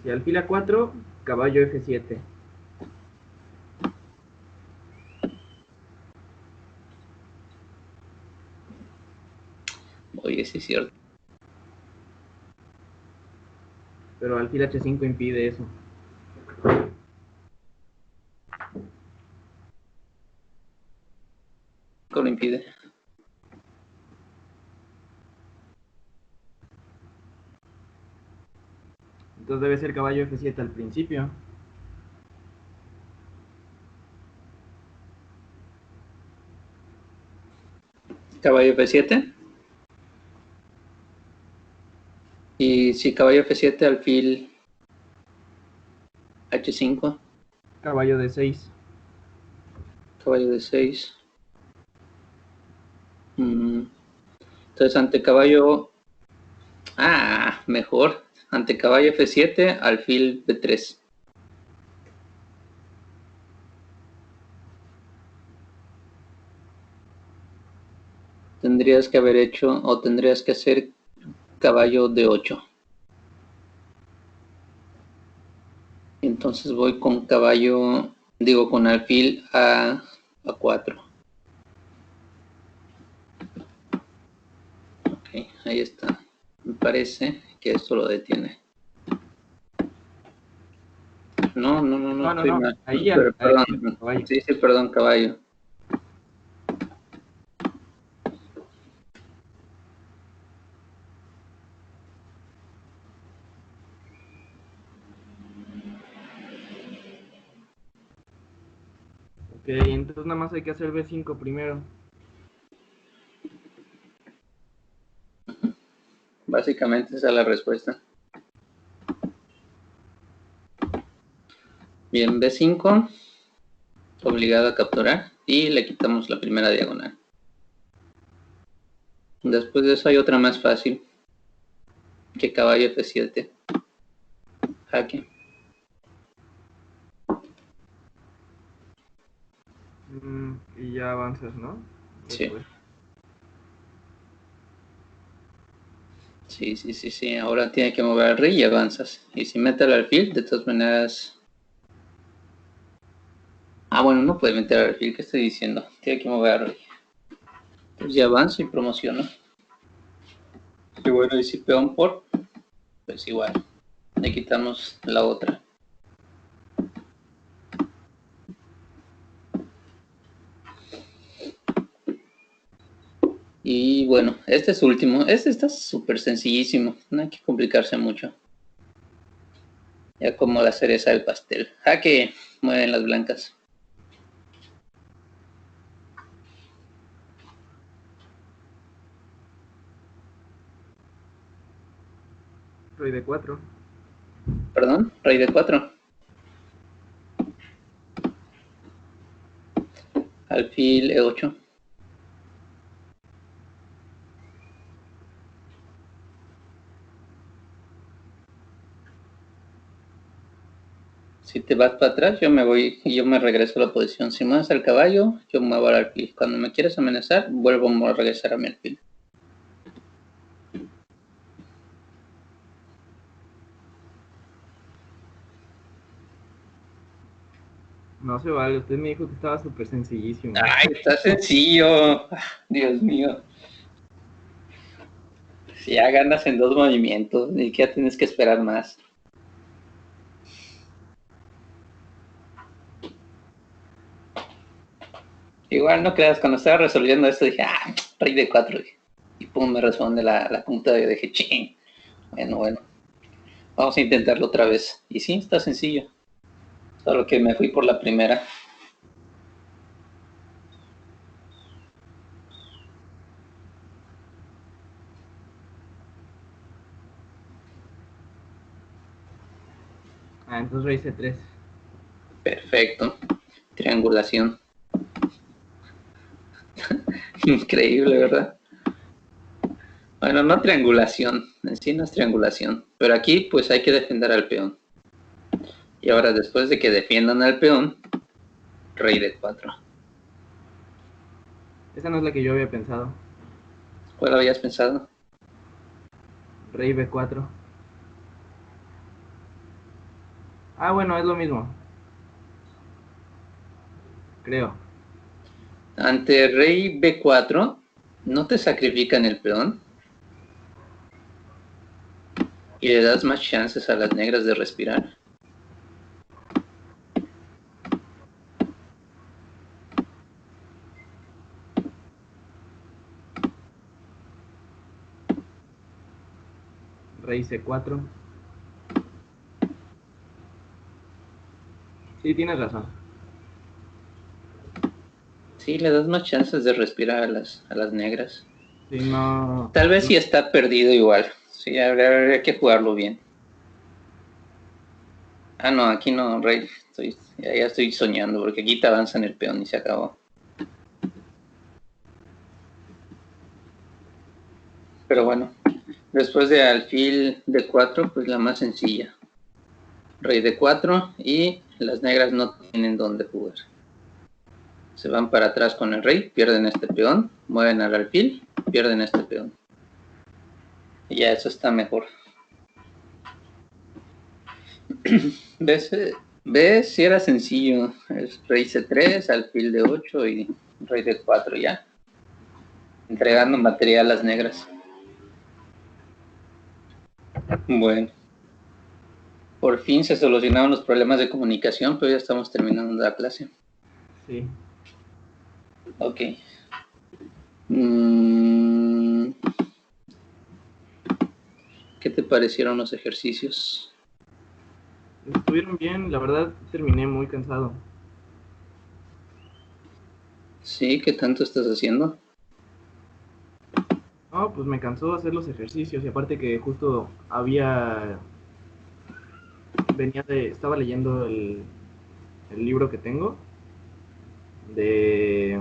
Speaker 2: Si alfil A4, caballo F7.
Speaker 1: Oye, sí es cierto.
Speaker 2: Pero alfil H5 impide eso.
Speaker 1: Lo impide.
Speaker 2: Entonces debe ser caballo F7 al principio.
Speaker 1: Caballo F7. Y si caballo F7, alfil H5.
Speaker 2: Caballo D6.
Speaker 1: Caballo D6. Entonces ante caballo... mejor. Ante caballo F7, alfil B3. Tendrías que haber hecho, o tendrías que hacer caballo D8. Entonces voy con caballo, con alfil A4. Ok, ahí está. Me parece que esto lo detiene. No, estoy mal.
Speaker 2: Ahí ya.
Speaker 1: Perdón.
Speaker 2: Caballo.
Speaker 1: Sí, perdón, caballo.
Speaker 2: Ok, entonces nada más hay que hacer B5 primero.
Speaker 1: Básicamente esa es la respuesta. Bien, B5. Obligado a capturar. Y le quitamos la primera diagonal. Después de eso hay otra más fácil. Que caballo F7. Jaque.
Speaker 2: Y ya avanzas, ¿no? Después.
Speaker 1: Sí. Ahora tiene que mover al rey y avanzas. Y si mete al alfil, de todas maneras... bueno, no puede meter al alfil. ¿Qué estoy diciendo? Tiene que mover al rey. Pues ya avanzo y promociono. Y bueno, y si peón por... Pues igual. Le quitamos la otra. Y bueno, este es último. Este está súper sencillísimo. No hay que complicarse mucho. Ya como la cereza del pastel. Jaque, mueven las blancas.
Speaker 2: Rey de 4.
Speaker 1: Perdón, rey de 4. Alfil E8. Si te vas para atrás, yo me voy y yo me regreso a la posición. Si mueves al caballo, yo muevo al alfil. Cuando me quieres amenazar, vuelvo a regresar a mi alfil.
Speaker 2: No se vale, usted me dijo que estaba súper sencillísimo.
Speaker 1: ¡Ay, está sencillo! Dios mío. Si ya ganas en 2 movimientos, ni que ya tienes que esperar más. Igual no creas, cuando estaba resolviendo esto dije, rey de 4. Y pum, me responde la punta y dije, ching. Bueno. Vamos a intentarlo otra vez. Y sí, está sencillo. Solo que me fui por la primera.
Speaker 2: Entonces rey C3.
Speaker 1: Perfecto. Triangulación. Increíble, ¿verdad? Bueno, no triangulación. En sí no es triangulación. Pero aquí pues hay que defender al peón. Y ahora después de que defiendan al peón, rey de 4.
Speaker 2: Esa no es la que yo había pensado.
Speaker 1: ¿Cuál habías pensado?
Speaker 2: Rey B4. Bueno, es lo mismo. Creo.
Speaker 1: Ante rey B4, no te sacrifican el peón. Y le das más chances a las negras de respirar.
Speaker 2: Rey C4. Sí, tienes razón.
Speaker 1: Sí, le das más chances de respirar a las negras.
Speaker 2: Sí, no.
Speaker 1: Tal vez sí está perdido igual. Sí, habría que jugarlo bien. No, aquí no, rey. Ya estoy soñando, porque aquí te avanzan el peón y se acabó. Pero bueno, después de alfil de 4, pues la más sencilla. Rey de 4 y las negras no tienen dónde jugar. Se van para atrás con el rey, pierden este peón, mueven al alfil, pierden este peón. Y ya eso está mejor. ¿Ves? Si era sencillo. Es rey C3, alfil de 8 y rey de 4 ya. Entregando material a las negras. Bueno. Por fin se solucionaron los problemas de comunicación, pero ya estamos terminando la clase.
Speaker 2: Sí.
Speaker 1: Ok. ¿Qué te parecieron los ejercicios?
Speaker 2: Estuvieron bien, la verdad terminé muy cansado.
Speaker 1: Sí, ¿qué tanto estás haciendo?
Speaker 2: Pues me cansó hacer los ejercicios y aparte que justo estaba leyendo el libro que tengo de...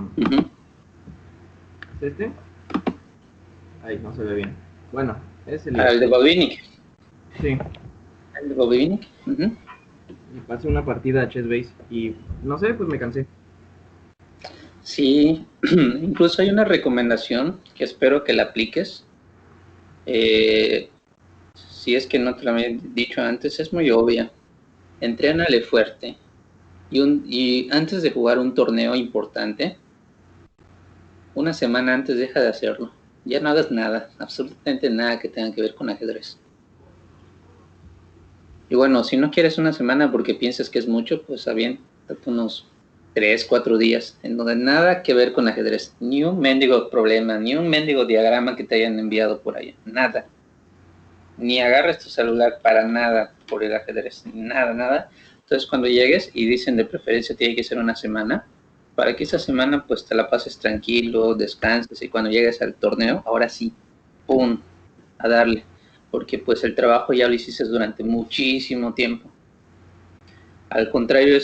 Speaker 2: ¿Es este? Ay, no se ve bien. Bueno, es el libro.
Speaker 1: El de Bobinic.
Speaker 2: Sí.
Speaker 1: El de Bobinic.
Speaker 2: Y pasé una partida a Chess Base y no sé, pues me cansé.
Speaker 1: Sí, incluso hay una recomendación que espero que la apliques. Si es que no te lo había dicho antes, es muy obvia. Entrénale fuerte. Y antes de jugar un torneo importante, una semana antes deja de hacerlo. Ya no hagas nada, absolutamente nada que tenga que ver con ajedrez. Y bueno, si no quieres una semana porque piensas que es mucho, pues está bien, date unos 3, 4 días en donde nada que ver con ajedrez, ni un mendigo problema, ni un mendigo diagrama que te hayan enviado por allá, nada. Ni agarres tu celular para nada por el ajedrez, nada. Entonces cuando llegues y dicen de preferencia tiene que ser una semana, para que esa semana pues te la pases tranquilo, descanses y cuando llegues al torneo, ahora sí, ¡pum!, a darle, porque pues el trabajo ya lo hiciste durante muchísimo tiempo. Al contrario,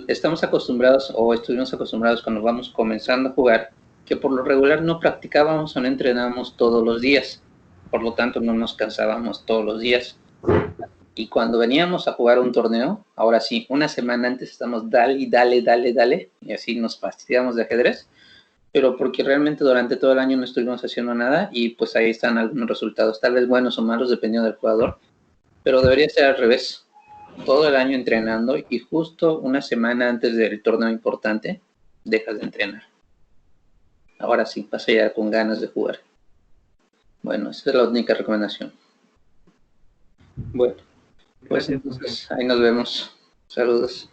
Speaker 1: estamos acostumbrados o estuvimos acostumbrados cuando vamos comenzando a jugar, que por lo regular no practicábamos o no entrenábamos todos los días, por lo tanto no nos cansábamos todos los días. Y cuando veníamos a jugar un torneo, ahora sí, una semana antes estamos dale, y así nos fastidiamos de ajedrez, pero porque realmente durante todo el año no estuvimos haciendo nada y pues ahí están algunos resultados, tal vez buenos o malos, dependiendo del jugador, pero debería ser al revés. Todo el año entrenando y justo una semana antes del torneo importante dejas de entrenar. Ahora sí, vas a llegar con ganas de jugar. Bueno, esa es la única recomendación. Bueno, pues
Speaker 2: Gracias,
Speaker 1: entonces ahí nos vemos. Saludos.